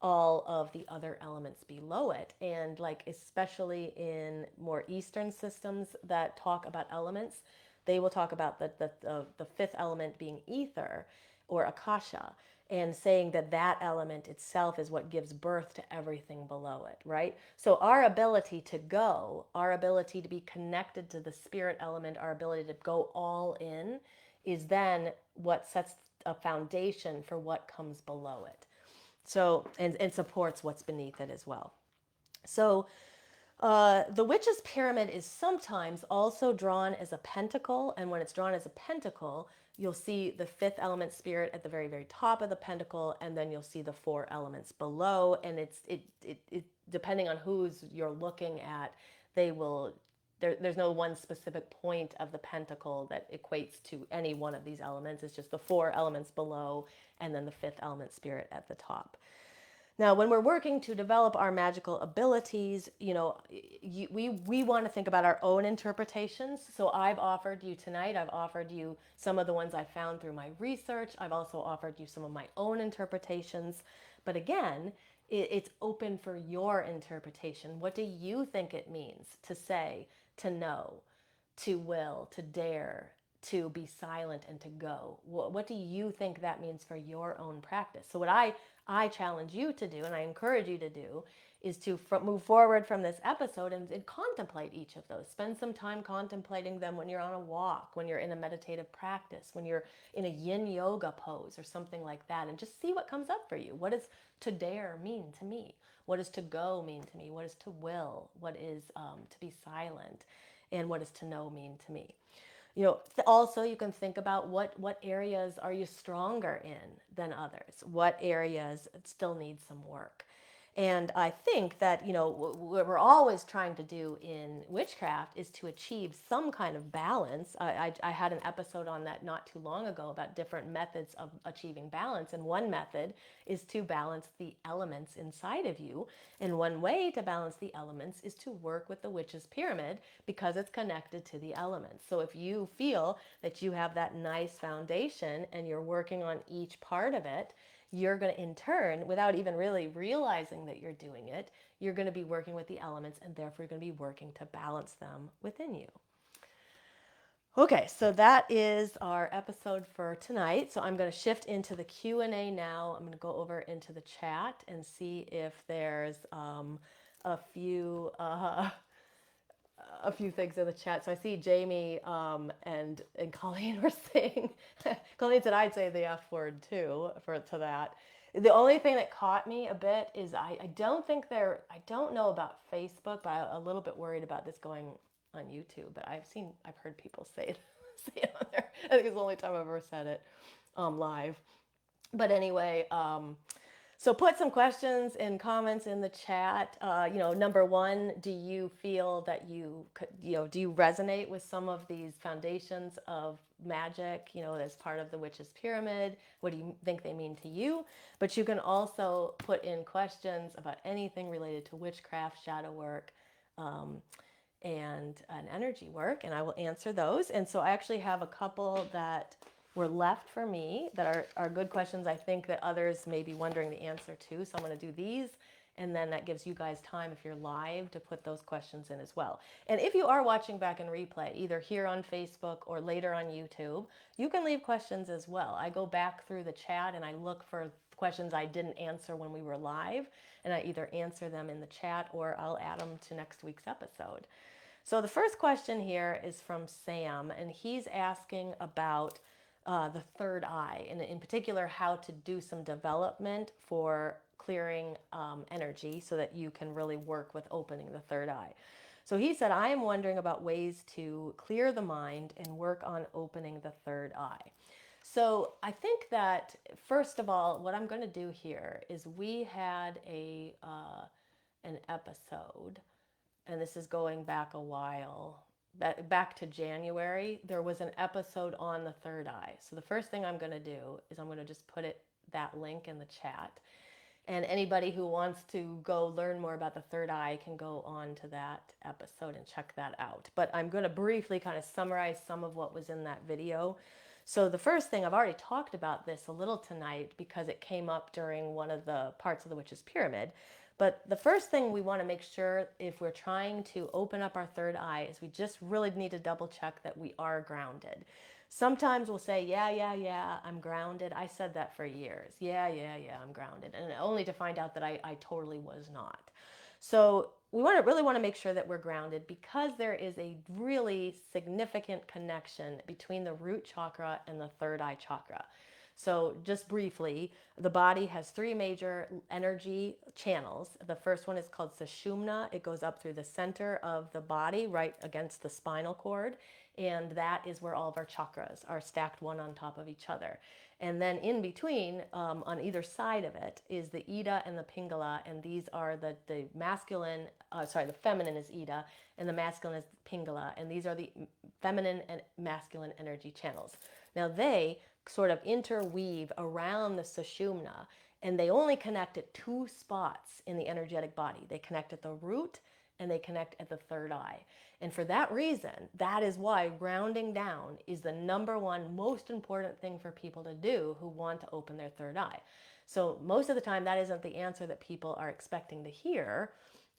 all of the other elements below it. And like, especially in more Eastern systems that talk about elements, they will talk about the fifth element being ether or akasha, and saying that that element itself is what gives birth to everything below it, right? So our ability to go, our ability to be connected to the spirit element, our ability to go all in is then what sets a foundation for what comes below it. So, and supports what's beneath it as well. So, the witch's pyramid is sometimes also drawn as a pentacle, and when it's drawn as a pentacle, you'll see the fifth element spirit at the very, very top of the pentacle, and then you'll see the 4 elements below. And it depending on who's you're looking at, they will. There's no one specific point of the pentacle that equates to any one of these elements. It's just the 4 elements below, and then the fifth element spirit at the top. Now, when we're working to develop our magical abilities, we want to think about our own interpretations. So I've offered you tonight, I've offered you some of the ones I found through my research. I've also offered you some of my own interpretations. But again, it's open for your interpretation. What do you think it means to say, to know, to will, to dare, to be silent and to go. What do you think that means for your own practice? So what I challenge you to do, and I encourage you to do, is to move forward from this episode and contemplate each of those. Spend some time contemplating them when you're on a walk, when you're in a meditative practice, when you're in a yin yoga pose or something like that, and just see what comes up for you. What does to dare mean to me? What does to go mean to me? What is to will? What is to be silent? And what does to know mean to me? Also you can think about what areas are you stronger in than others? What areas still need some work? And I think that, what we're always trying to do in witchcraft is to achieve some kind of balance. I had an episode on that not too long ago about different methods of achieving balance. And one method is to balance the elements inside of you. And one way to balance the elements is to work with the witch's pyramid because it's connected to the elements. So if you feel that you have that nice foundation and you're working on each part of it, you're going to, in turn, without even really realizing that you're doing it, you're going to be working with the elements, and therefore you're going to be working to balance them within you. Okay, so that is our episode for tonight. So I'm going to shift into the Q&A now. I'm going to go over into the chat and see if there's a few things in the chat. So I see Jamie and Colleen were saying, Colleen said I'd say the F word too to that. The only thing that caught me a bit is I don't know about Facebook, but I'm a little bit worried about this going on YouTube. But I've heard people say it on there. I think it's the only time I've ever said it live. But anyway, so put some questions and comments in the chat. Number one, do you feel that do you resonate with some of these foundations of magic, as part of the witch's pyramid? What do you think they mean to you? But you can also put in questions about anything related to witchcraft, shadow work, and an energy work, and I will answer those. And so I actually have a couple that were left for me that are good questions I think that others may be wondering the answer to. So I'm going to do these, and then that gives you guys time, if you're live, to put those questions in as well. And if you are watching back in replay, either here on Facebook or later on YouTube, you can leave questions as well. I go back through the chat and I look for questions I didn't answer when we were live, and I either answer them in the chat or I'll add them to next week's episode. So the first question here is from Sam, and he's asking about the third eye, and in particular, how to do some development for clearing energy so that you can really work with opening the third eye. So he said, I am wondering about ways to clear the mind and work on opening the third eye. So I think that, first of all, what I'm going to do here is we had an episode, and this is going back a while, back to January. There was an episode on the third eye. So the first thing I'm going to do is I'm going to just put that link in the chat. And anybody who wants to go learn more about the third eye can go on to that episode and check that out. But I'm going to briefly kind of summarize some of what was in that video. So the first thing, I've already talked about this a little tonight because it came up during one of the parts of the witch's pyramid. But the first thing we want to make sure, if we're trying to open up our third eye, is we just really need to double check that we are grounded. Sometimes we'll say, yeah, I'm grounded. I said that for years. Yeah, I'm grounded. And only to find out that I totally was not. So we really want to make sure that we're grounded, because there is a really significant connection between the root chakra and the third eye chakra. So just briefly, the body has 3 major energy channels. The first one is called Sushumna. It goes up through the center of the body, right against the spinal cord. And that is where all of our chakras are stacked one on top of each other. And then in between, on either side of it, is the Ida and the Pingala. And these are the masculine, the feminine is Ida, and the masculine is Pingala. And these are the feminine and masculine energy channels. Now they sort of interweave around the Sushumna, and they only connect at 2 spots in the energetic body. They connect at the root and they connect at the third eye. And for that reason, that is why grounding down is the number one most important thing for people to do who want to open their third eye. So most of the time, that isn't the answer that people are expecting to hear.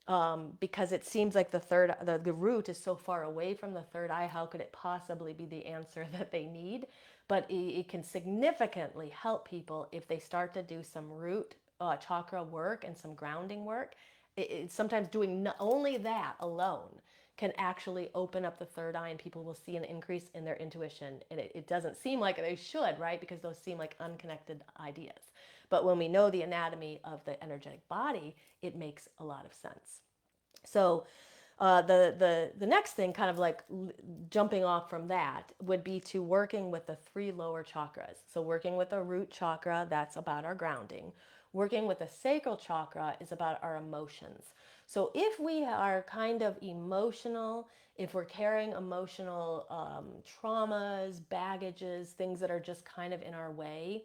because it seems like the root is so far away from the third eye. How could it possibly be the answer that they need? But it can significantly help people if they start to do some root chakra work and some grounding work. Sometimes doing only that alone can actually open up the third eye, and people will see an increase in their intuition. And it doesn't seem like they should, right? Because those seem like unconnected ideas. But when we know the anatomy of the energetic body, it makes a lot of sense. So the next thing, kind of like jumping off from that, would be to working with the three lower chakras. So working with the root chakra, that's about our grounding. Working with the sacral chakra is about our emotions. So if we are kind of emotional, if we're carrying emotional traumas, baggages, things that are just kind of in our way,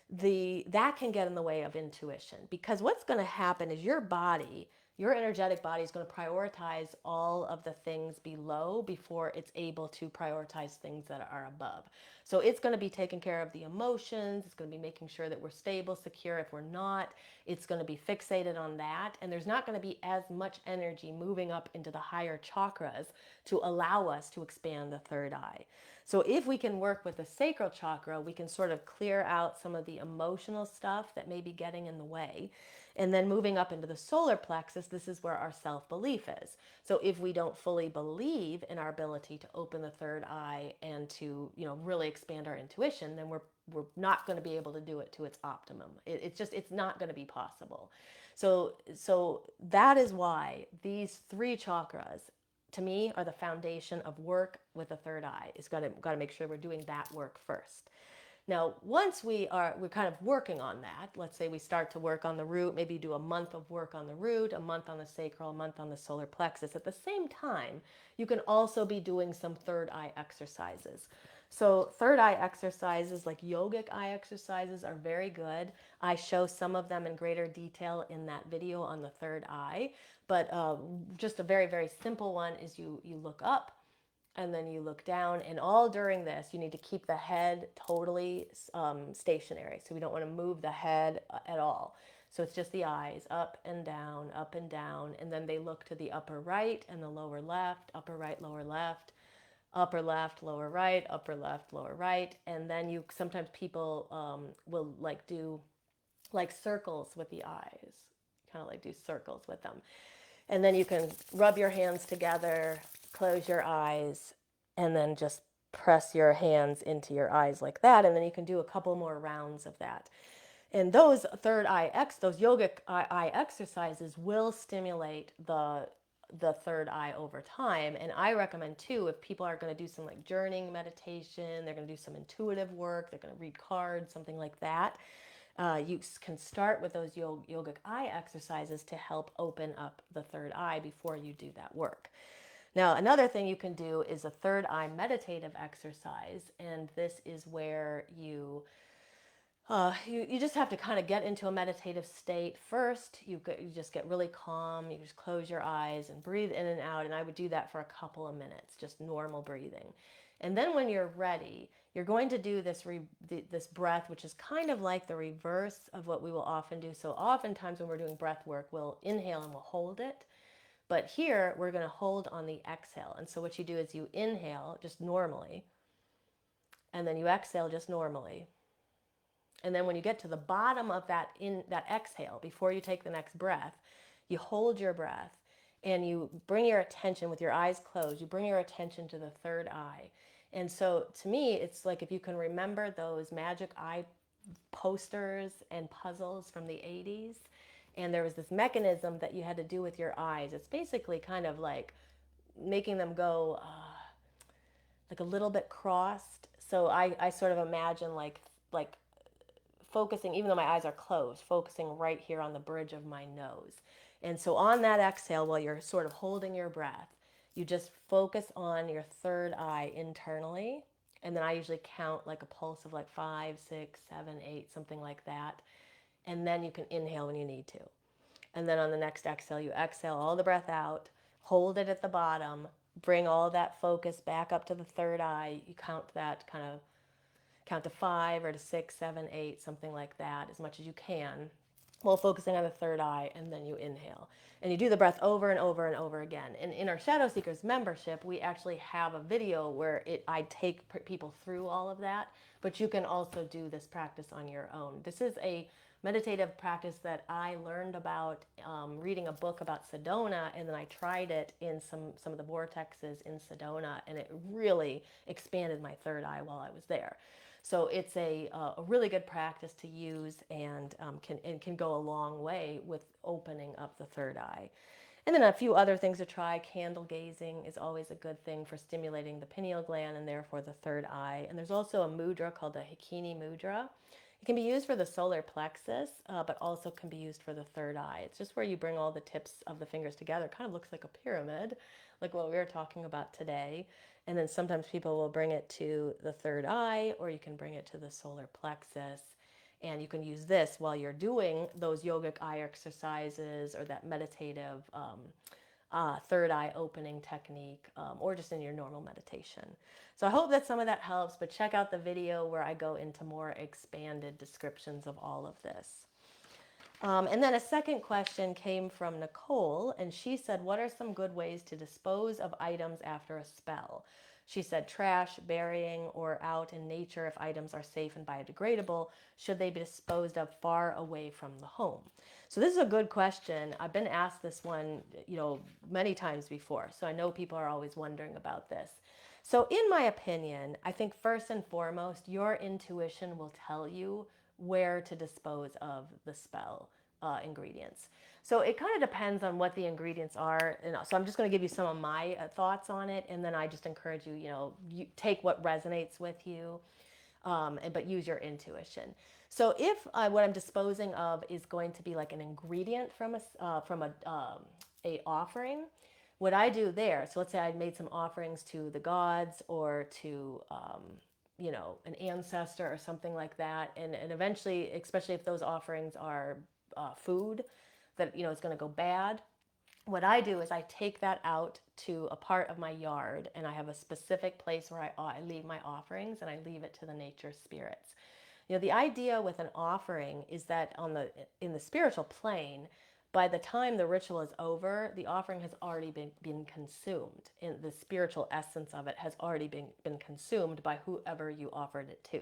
that can get in the way of intuition, because what's going to happen is your energetic body is going to prioritize all of the things below before it's able to prioritize things that are above. So it's going to be taking care of the emotions. It's going to be making sure that we're stable, secure. If we're not, it's going to be fixated on that. And there's not going to be as much energy moving up into the higher chakras to allow us to expand the third eye. So if we can work with the sacral chakra, we can sort of clear out some of the emotional stuff that may be getting in the way. And then moving up into the solar plexus, this is where our self-belief is. So if we don't fully believe in our ability to open the third eye and to, really expand our intuition, then we're not going to be able to do it to its optimum. It's not going to be possible. So that is why these three chakras, to me, are the foundation of work with the third eye. It's got to make sure we're doing that work first. Now, once we're kind of working on that, let's say we start to work on the root, maybe do a month of work on the root, a month on the sacral, a month on the solar plexus. At the same time, you can also be doing some third eye exercises. So third eye exercises, like yogic eye exercises, are very good. I show some of them in greater detail in that video on the third eye. But just a very, very simple one is you look up and then you look down, and all during this you need to keep the head totally stationary. So we don't want to move the head at all. So it's just the eyes up and down, and then they look to the upper right and the lower left, upper right, lower left, upper left, lower right, upper left, lower right. And then sometimes people will like do like circles with the eyes, kind of like do circles with them. And then you can rub your hands together, close your eyes, and then just press your hands into your eyes like that. And then you can do a couple more rounds of that. And those those yogic eye exercises will stimulate the third eye over time. And I recommend too, if people are going to do some like journeying meditation, they're going to do some intuitive work, they're going to read cards, something like that. You can start with those yogic eye exercises to help open up the third eye before you do that work. Now, another thing you can do is a third eye meditative exercise, and this is where you just have to kind of get into a meditative state first. You just get really calm. You just close your eyes and breathe in and out. And I would do that for a couple of minutes, just normal breathing. And then when you're ready, you're going to do this breath, which is kind of like the reverse of what we will often do. So oftentimes when we're doing breath work, we'll inhale and we'll hold it. But here we're going to hold on the exhale. And so what you do is you inhale just normally, and then you exhale just normally. And then when you get to the bottom of that exhale, before you take the next breath, you hold your breath and you bring your attention, with your eyes closed, you bring your attention to the third eye. And so to me, it's like if you can remember those magic eye posters and puzzles from the 80s, and there was this mechanism that you had to do with your eyes. It's basically kind of like making them go like a little bit crossed. So I sort of imagine like focusing, even though my eyes are closed, focusing right here on the bridge of my nose. And so on that exhale, while you're sort of holding your breath, you just focus on your third eye internally. And then I usually count like a pulse of like 5, 6, 7, 8, something like that. And then you can inhale when you need to. And then on the next exhale, you exhale all the breath out, hold it at the bottom, bring all that focus back up to the third eye. You count that kind of count to 5 or to 6, 7, 8, something like that, as much as you can. while focusing on the third eye, and then you inhale. And you do the breath over and over and over again. And in our Shadow Seekers membership, we actually have a video where I take people through all of that, but you can also do this practice on your own. This is a meditative practice that I learned about reading a book about Sedona, and then I tried it in some of the vortexes in Sedona, and it really expanded my third eye while I was there. So it's a really good practice to use, and can go a long way with opening up the third eye. And then a few other things to try. Candle gazing is always a good thing for stimulating the pineal gland and therefore the third eye. And there's also a mudra called the Hikini mudra. It can be used for the solar plexus, but also can be used for the third eye. It's just where you bring all the tips of the fingers together. It kind of looks like a pyramid, like what we were talking about today. And then sometimes people will bring it to the third eye, or you can bring it to the solar plexus. And you can use this while you're doing those yogic eye exercises or that meditative third eye opening technique, or just in your normal meditation. So I hope that some of that helps, but check out the video where I go into more expanded descriptions of all of this. And then a second question came from Nicole, and she said, what are some good ways to dispose of items after a spell? She said trash, burying, or out in nature if items are safe and biodegradable. Should they be disposed of far away from the home? So this is a good question. I've been asked this one, many times before. So I know people are always wondering about this. So in my opinion, I think first and foremost, your intuition will tell you where to dispose of the spell ingredients. So it kind of depends on what the ingredients are. And so I'm just going to give you some of my thoughts on it, and then I just encourage you, you take what resonates with you, but use your intuition. So if what I'm disposing of is going to be like an ingredient a offering, what I do there. So let's say I made some offerings to the gods or to an ancestor or something like that, and eventually, especially if those offerings are food that is going to go bad, what I do is I take that out to a part of my yard, and I have a specific place where I leave my offerings, and I leave it to the nature spirits. The idea with an offering is that in the spiritual plane, by the time the ritual is over, the offering has already been consumed. And the spiritual essence of it has already been consumed by whoever you offered it to.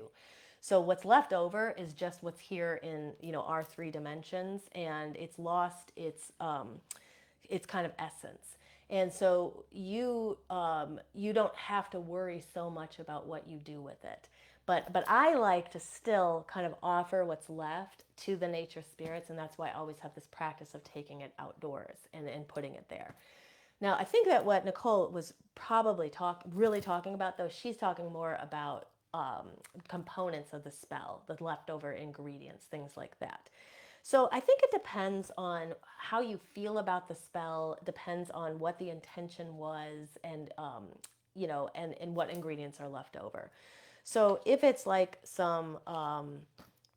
So what's left over is just what's here in our three dimensions, and it's lost its kind of essence. And so you don't have to worry so much about what you do with it. But I like to still kind of offer what's left to the nature spirits, and that's why I always have this practice of taking it outdoors and putting it there. Now, I think that what Nicole was probably really talking about, though, she's talking more about components of the spell, the leftover ingredients, things like that. So I think it depends on how you feel about the spell, depends on what the intention was, and what ingredients are left over. So if it's like some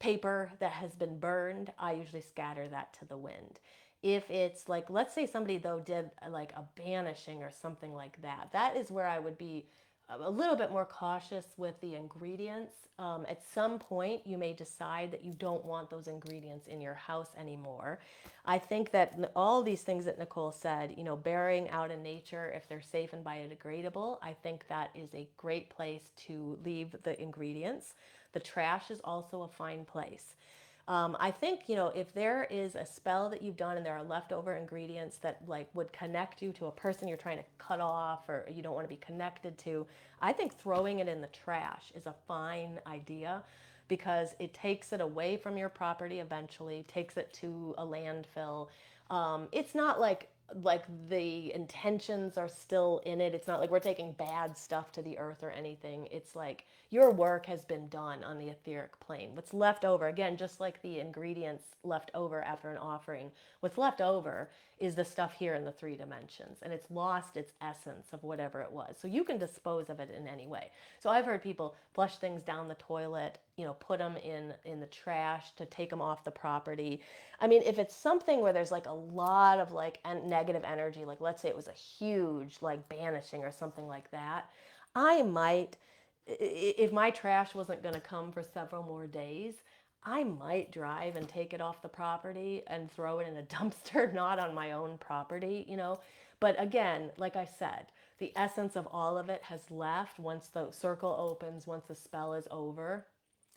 paper that has been burned, I usually scatter that to the wind. If it's like, let's say somebody though did like a banishing or something like that, that is where I would be a little bit more cautious with the ingredients. At some point, you may decide that you don't want those ingredients in your house anymore. I think that all these things that Nicole said, burying out in nature if they're safe and biodegradable, I think that is a great place to leave the ingredients. The trash is also a fine place. I think, if there is a spell that you've done and there are leftover ingredients that like would connect you to a person you're trying to cut off or you don't want to be connected to, I think throwing it in the trash is a fine idea because it takes it away from your property eventually, takes it to a landfill. It's not like the intentions are still in it. It's not like we're taking bad stuff to the earth or anything. It's like your work has been done on the etheric plane. What's left over, again, just like the ingredients left over after an offering, what's left over is the stuff here in the three dimensions, and it's lost its essence of whatever it was. So you can dispose of it in any way. So I've heard people flush things down the toilet, put them in the trash to take them off the property. I mean, if it's something where there's like a lot of like negative energy, like let's say it was a huge like banishing or something like that, I might, if my trash wasn't going to come for several more days, I might drive and take it off the property and throw it in a dumpster, not on my own property, you know. But again, like I said, the essence of all of it has left once the circle opens, once the spell is over.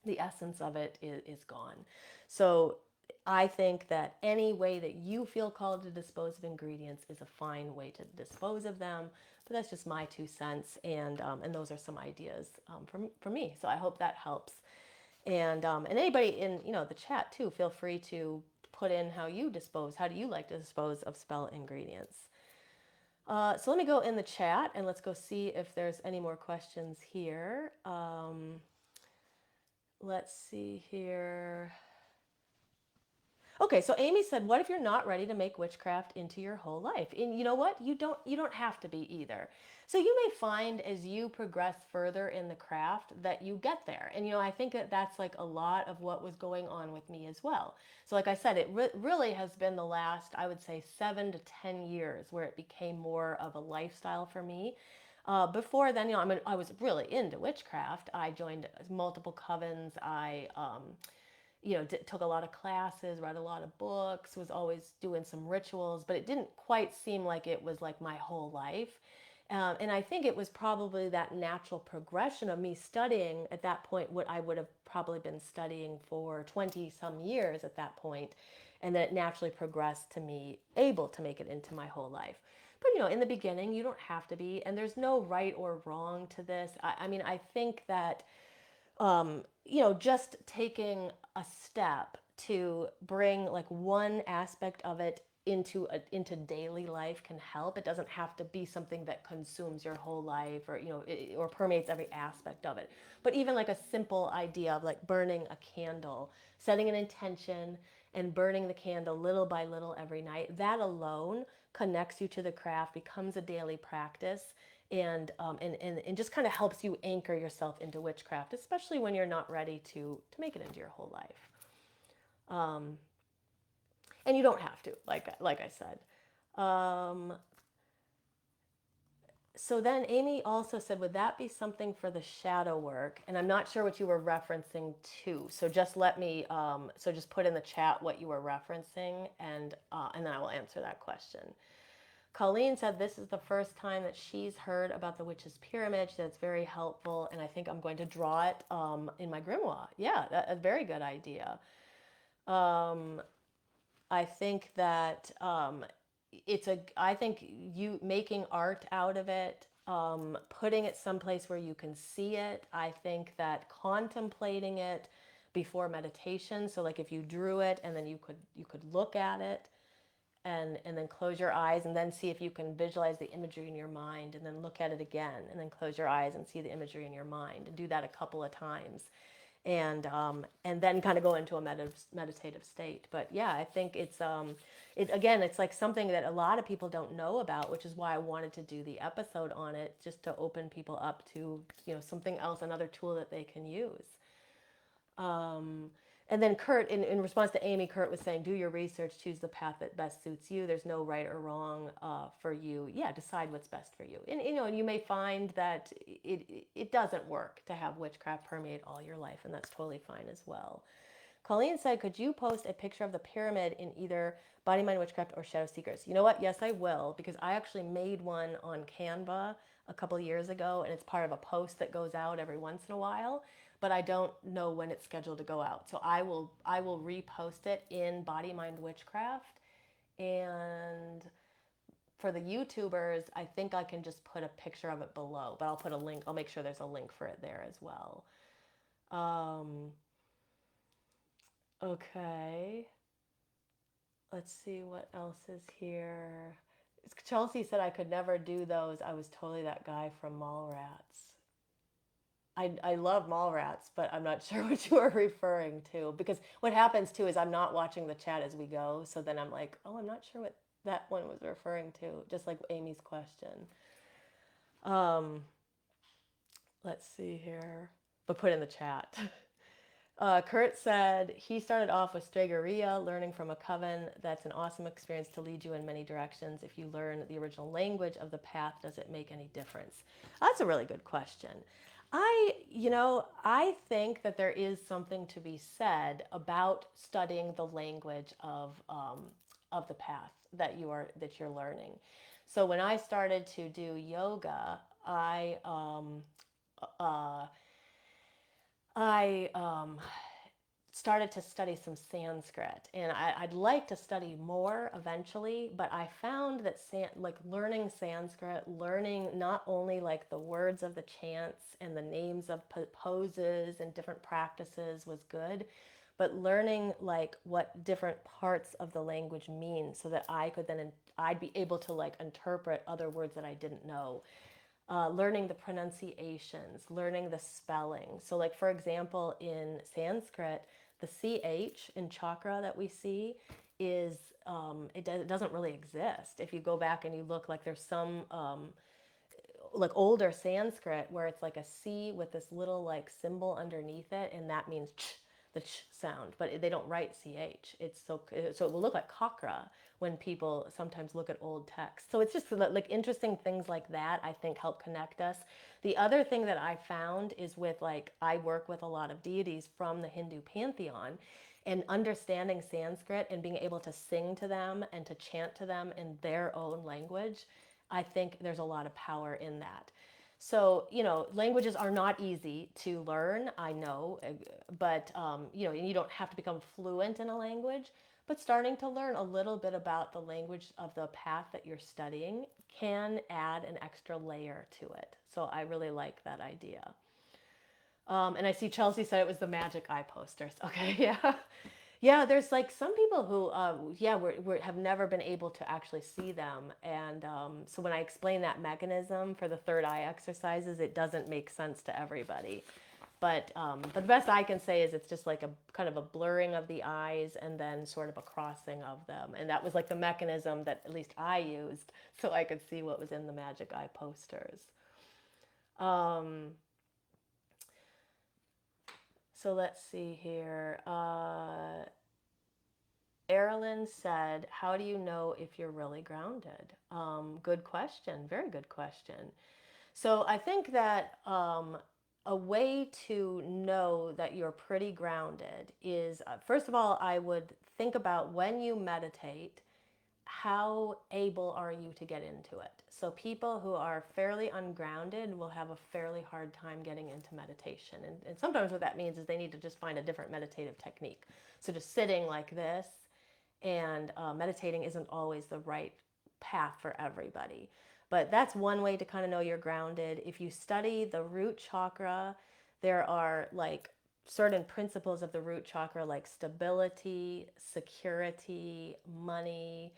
The essence of it is gone. So I think that any way that you feel called to dispose of ingredients is a fine way to dispose of them. But that's just my 2 cents, and those are some ideas for me. So I hope that helps. And anybody in the chat too, feel free to put in how you dispose. How do you like to dispose of spell ingredients? So let me go in the chat and let's go see if there's any more questions here. Let's see here. Okay, so Amy said, "What if you're not ready to make witchcraft into your whole life?" And you know what? You don't have to be either. So you may find as you progress further in the craft that you get there. And I think that that's like a lot of what was going on with me as well. So like I said, it really has been the last, I would say, 7 to 10 years where it became more of a lifestyle for me. Before then, I was really into witchcraft. I joined multiple covens. I took a lot of classes, read a lot of books, was always doing some rituals, but it didn't quite seem like it was like my whole life. And I think it was probably that natural progression of me studying at that point what I would have probably been studying for 20 some years at that point, and that it naturally progressed to me able to make it into my whole life. But in the beginning, you don't have to be, and there's no right or wrong to this. I mean, I think that just taking a step to bring like one aspect of it into daily life can help. It doesn't have to be something that consumes your whole life or or permeates every aspect of it. But even like a simple idea of like burning a candle, setting an intention and burning the candle little by little every night, that alone connects you to the craft, becomes a daily practice, and just kind of helps you anchor yourself into witchcraft, especially when you're not ready to make it into your whole life. And you don't have to, like I said. Um, so then Amy also said, would that be something for the shadow work? And I'm not sure what you were referencing to. So just so just put in the chat what you were referencing, and then I will answer that question. Colleen said this is the first time that she's heard about the witch's pyramid. She said it's very helpful, and I think I'm going to draw it in my grimoire. Yeah, that's a very good idea. I think that I think you making art out of it, putting it someplace where you can see it. I think that contemplating it before meditation. So like if you drew it and then you could look at it and then close your eyes and then see if you can visualize the imagery in your mind, and then look at it again and then close your eyes and see the imagery in your mind, and do that a couple of times, and then kind of go into a meditative state. But yeah, I think it's like something that a lot of people don't know about, which is why I wanted to do the episode on it, just to open people up to something else, another tool that they can use. And then Kurt, in response to Amy, Kurt was saying, do your research, choose the path that best suits you. There's no right or wrong for you. Yeah, decide what's best for you. And you may find that it doesn't work to have witchcraft permeate all your life, and that's totally fine as well. Colleen said, could you post a picture of the pyramid in either Body, Mind, Witchcraft or Shadow Seekers? You know what? Yes, I will, because I actually made one on Canva a couple years ago, and it's part of a post that goes out every once in a while, but I don't know when it's scheduled to go out. So I will repost it in Body, Mind, Witchcraft. And for the YouTubers, I think I can just put a picture of it below, but I'll put a link. I'll make sure there's a link for it there as well. Okay. Let's see what else is here. Chelsea said I could never do those. I was totally that guy from Mallrats. I love Mallrats, but I'm not sure what you are referring to, because what happens too is I'm not watching the chat as we go, so then I'm like, oh, I'm not sure what that one was referring to, just like Amy's question. Let's see here, but put in the chat. Kurt said he started off with Stregoria, learning from a coven. That's an awesome experience to lead you in many directions. If you learn the original language of the path, does it make any difference? That's a really good question. I think that there is something to be said about studying the language of the path that you're learning. So when I started to do yoga, uh, I started to study some Sanskrit, and I'd like to study more eventually. But I found that like learning Sanskrit, learning not only like the words of the chants and the names of poses and different practices was good, but learning like what different parts of the language mean, so that I could then I'd be able to like interpret other words that I didn't know. Learning the pronunciations, learning the spelling. So, like for example, in Sanskrit, the ch in chakra that we see is it doesn't really exist. If you go back and you look, like there's some like older Sanskrit where it's like a C with this little like symbol underneath it, and that means ch, the ch sound, but they don't write ch. It's so it will look like kakra when people sometimes look at old texts. So it's just like interesting things like that I think help connect us. The other thing that I found is with like I work with a lot of deities from the Hindu pantheon, and understanding Sanskrit and being able to sing to them and to chant to them in their own language, I think there's a lot of power in that. So, languages are not easy to learn, I know, but, you don't have to become fluent in a language, but starting to learn a little bit about the language of the path that you're studying can add an extra layer to it. So I really like that idea. And I see Chelsea said it was the magic eye posters. Okay, yeah. Yeah, there's like some people who, yeah, have never been able to actually see them. And so when I explain that mechanism for the third eye exercises, it doesn't make sense to everybody. But the best I can say is it's just like a kind of a blurring of the eyes and then sort of a crossing of them. And that was like the mechanism that at least I used so I could see what was in the magic eye posters. Um, so let's see here. Erilyn said, how do you know if you're really grounded? Good question. Very good question. So I think that a way to know that you're pretty grounded is, first of all, I would think about when you meditate, how able are you to get into it? So people who are fairly ungrounded will have a fairly hard time getting into meditation. And sometimes what that means is they need to just find a different meditative technique. So just sitting like this and meditating isn't always the right path for everybody. But that's one way to kind of know you're grounded. If you study the root chakra, there are like certain principles of the root chakra, like stability, security, money.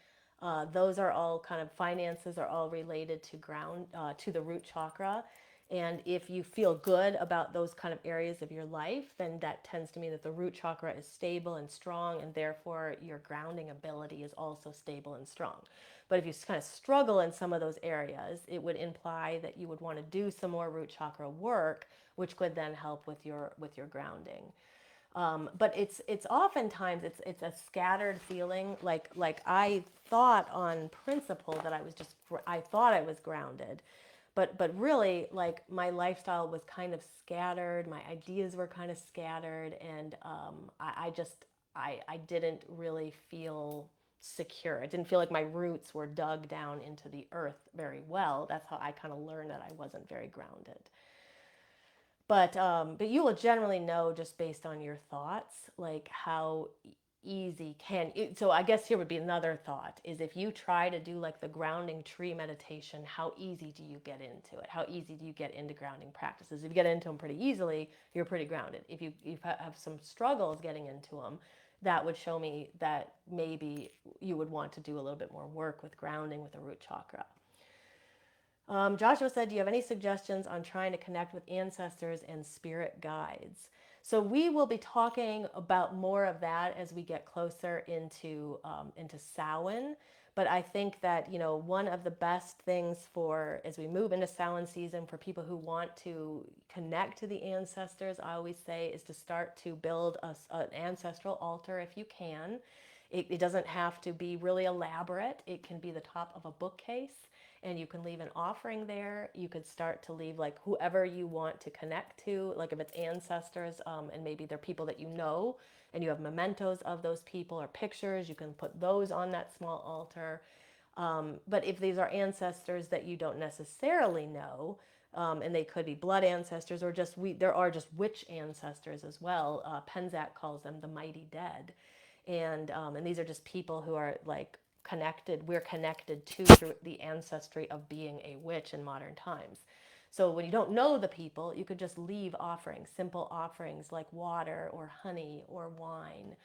Those are all kind of finances are all related to to the root chakra. And if you feel good about those kind of areas of your life, then that tends to mean that the root chakra is stable and strong, and therefore your grounding ability is also stable and strong. But if you kind of struggle in some of those areas, it would imply that you would want to do some more root chakra work, which could then help with your grounding. But it's oftentimes it's a scattered feeling. Like I thought on principle that I thought I was grounded, but really like my lifestyle was kind of scattered. My ideas were kind of scattered, and I didn't really feel secure. It didn't feel like my roots were dug down into the earth very well. That's how I kind of learned that I wasn't very grounded. But you will generally know just based on your thoughts, like how easy can it, so I guess here would be another thought is if you try to do like the grounding tree meditation, how easy do you get into it? How easy do you get into grounding practices? If you get into them pretty easily, you're pretty grounded. If you have some struggles getting into them, that would show me that maybe you would want to do a little bit more work with grounding with the root chakra. Joshua said, do you have any suggestions on trying to connect with ancestors and spirit guides? So we will be talking about more of that as we get closer into Samhain. But I think that, one of the best things for as we move into Samhain season for people who want to connect to the ancestors, I always say, is to start to build an ancestral altar if you can. It doesn't have to be really elaborate. It can be the top of a bookcase, and you can leave an offering there. You could start to leave like whoever you want to connect to, like if it's ancestors, and maybe they're people that you know, and you have mementos of those people or pictures, you can put those on that small altar. But if these are ancestors that you don't necessarily know, and they could be blood ancestors or just there are just witch ancestors as well. Penzak calls them the mighty dead, and these are just people who are like connected. We're connected to through the ancestry of being a witch in modern times. So when you don't know the people, you could just leave offerings, simple offerings like water or honey or wine,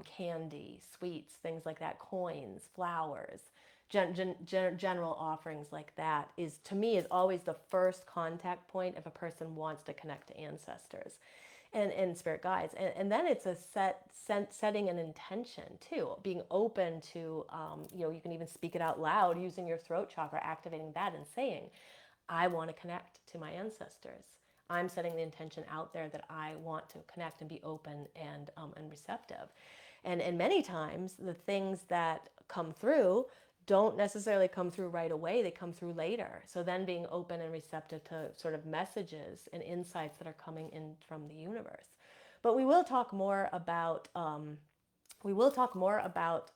candy, sweets, things like that, coins, flowers. General offerings like that is, to me, is always the first contact point if a person wants to connect to ancestors and spirit guides. And then it's a setting an intention too, being open to, you can even speak it out loud using your throat chakra, activating that and saying, I want to connect to my ancestors. I'm setting the intention out there that I want to connect and be open and receptive. And many times the things that come through don't necessarily come through right away. They come through later. So then being open and receptive to sort of messages and insights that are coming in from the universe. But we will talk more about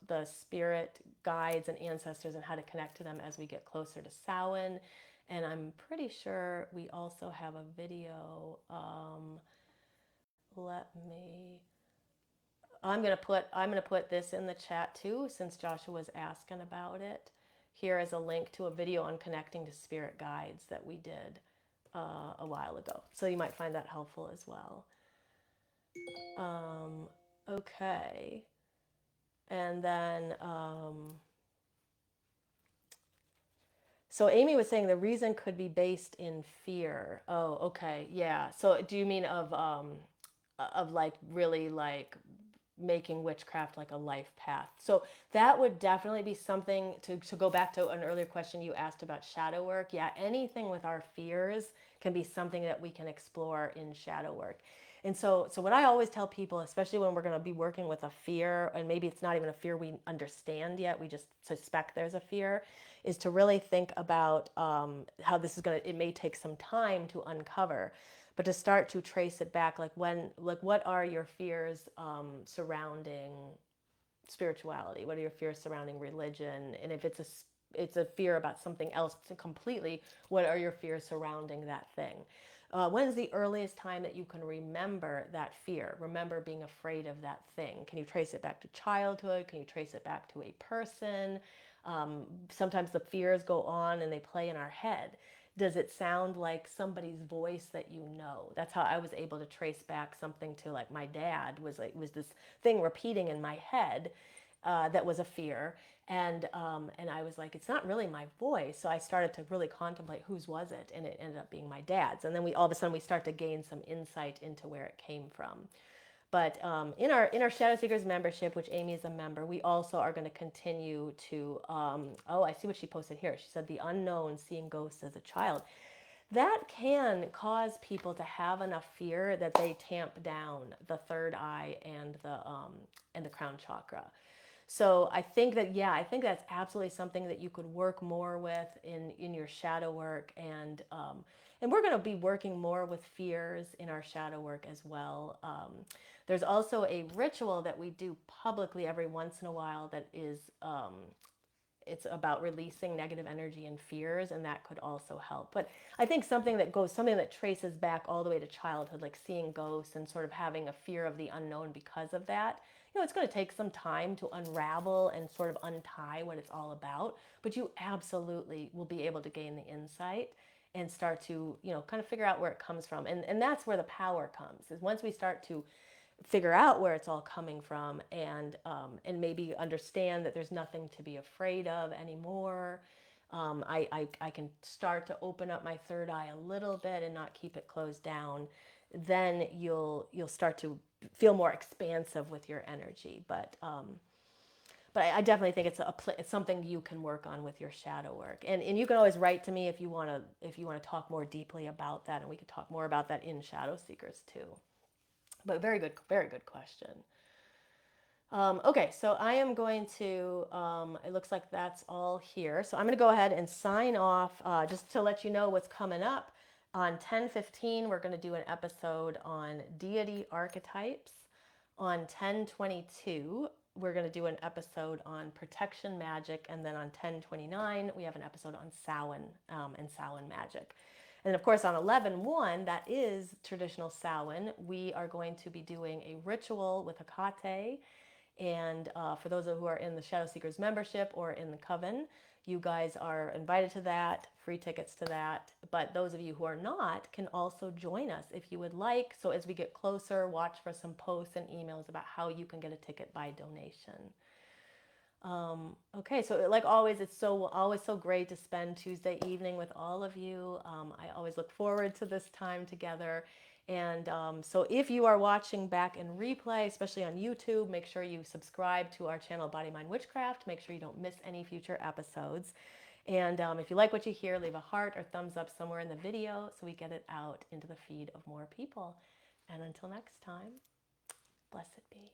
the spirit guides and ancestors and how to connect to them as we get closer to Samhain. And I'm pretty sure we also have a video. Let me. I'm gonna put this in the chat too, since Joshua was asking about it. Here is a link to a video on connecting to spirit guides that we did a while ago. So you might find that helpful as well. Okay. And then, so Amy was saying the reason could be based in fear. Oh, okay, yeah. So do you mean of like really like making witchcraft like a life path? So that would definitely be something to go back to an earlier question you asked about shadow work. Yeah, anything with our fears can be something that we can explore in shadow work. And so what I always tell people, especially when we're going to be working with a fear, and maybe it's not even a fear we understand yet, we just suspect there's a fear, is to really think about how this is going to, it may take some time to uncover, but to start to trace it back, like what are your fears surrounding spirituality? What are your fears surrounding religion? And if it's a fear about something else completely, what are your fears surrounding that thing? When is the earliest time that you can remember that fear? Remember being afraid of that thing? Can you trace it back to childhood? Can you trace it back to a person? Sometimes the fears go on and they play in our head. Does it sound like somebody's voice that you know? That's how I was able to trace back something to, like, my dad was this thing repeating in my head that was a fear, and I was like, it's not really my voice. So I started to really contemplate whose was it, and it ended up being my dad's. And then we all of a sudden we start to gain some insight into where it came from. But in our Shadow Seekers membership, which Amy is a member, we also are going to continue to. Oh, I see what she posted here. She said the unknown, seeing ghosts as a child. That can cause people to have enough fear that they tamp down the third eye and the crown chakra. So I think that, yeah, I think that's absolutely something that you could work more with in your shadow work, and we're going to be working more with fears in our shadow work as well. There's also a ritual that we do publicly every once in a while that is it's about releasing negative energy and fears, and that could also help. But I think something that traces back all the way to childhood, like seeing ghosts and sort of having a fear of the unknown because of that, it's going to take some time to unravel and sort of untie what it's all about. But you absolutely will be able to gain the insight and start to, kind of figure out where it comes from. And that's where the power comes, is once we start to figure out where it's all coming from, and maybe understand that there's nothing to be afraid of anymore. I can start to open up my third eye a little bit and not keep it closed down. Then you'll start to feel more expansive with your energy. But I definitely think it's something you can work on with your shadow work, and you can always write to me if you want to talk more deeply about that, and we could talk more about that in Shadow Seekers too. But very good question. Okay, so I am going to, it looks like that's all here. So I'm going to go ahead and sign off just to let you know what's coming up. On 10:15, we're going to do an episode on deity archetypes. On 10:22, we're going to do an episode on protection magic. And then on 10:29, we have an episode on Samhain and Samhain magic. And of course, on 11:1, that is traditional Samhain, we are going to be doing a ritual with Hecate. And for those who are in the Shadow Seekers membership or in the Coven, you guys are invited to that, free tickets to that. But those of you who are not can also join us if you would like. So as we get closer, watch for some posts and emails about how you can get a ticket by donation. Okay, so like always, it's always so great to spend Tuesday evening with all of you. I always look forward to this time together. And so if you are watching back in replay, especially on YouTube, make sure you subscribe to our channel, Body, Mind, Witchcraft. Make sure you don't miss any future episodes. And if you like what you hear, leave a heart or thumbs up somewhere in the video so we get it out into the feed of more people. And until next time, blessed be.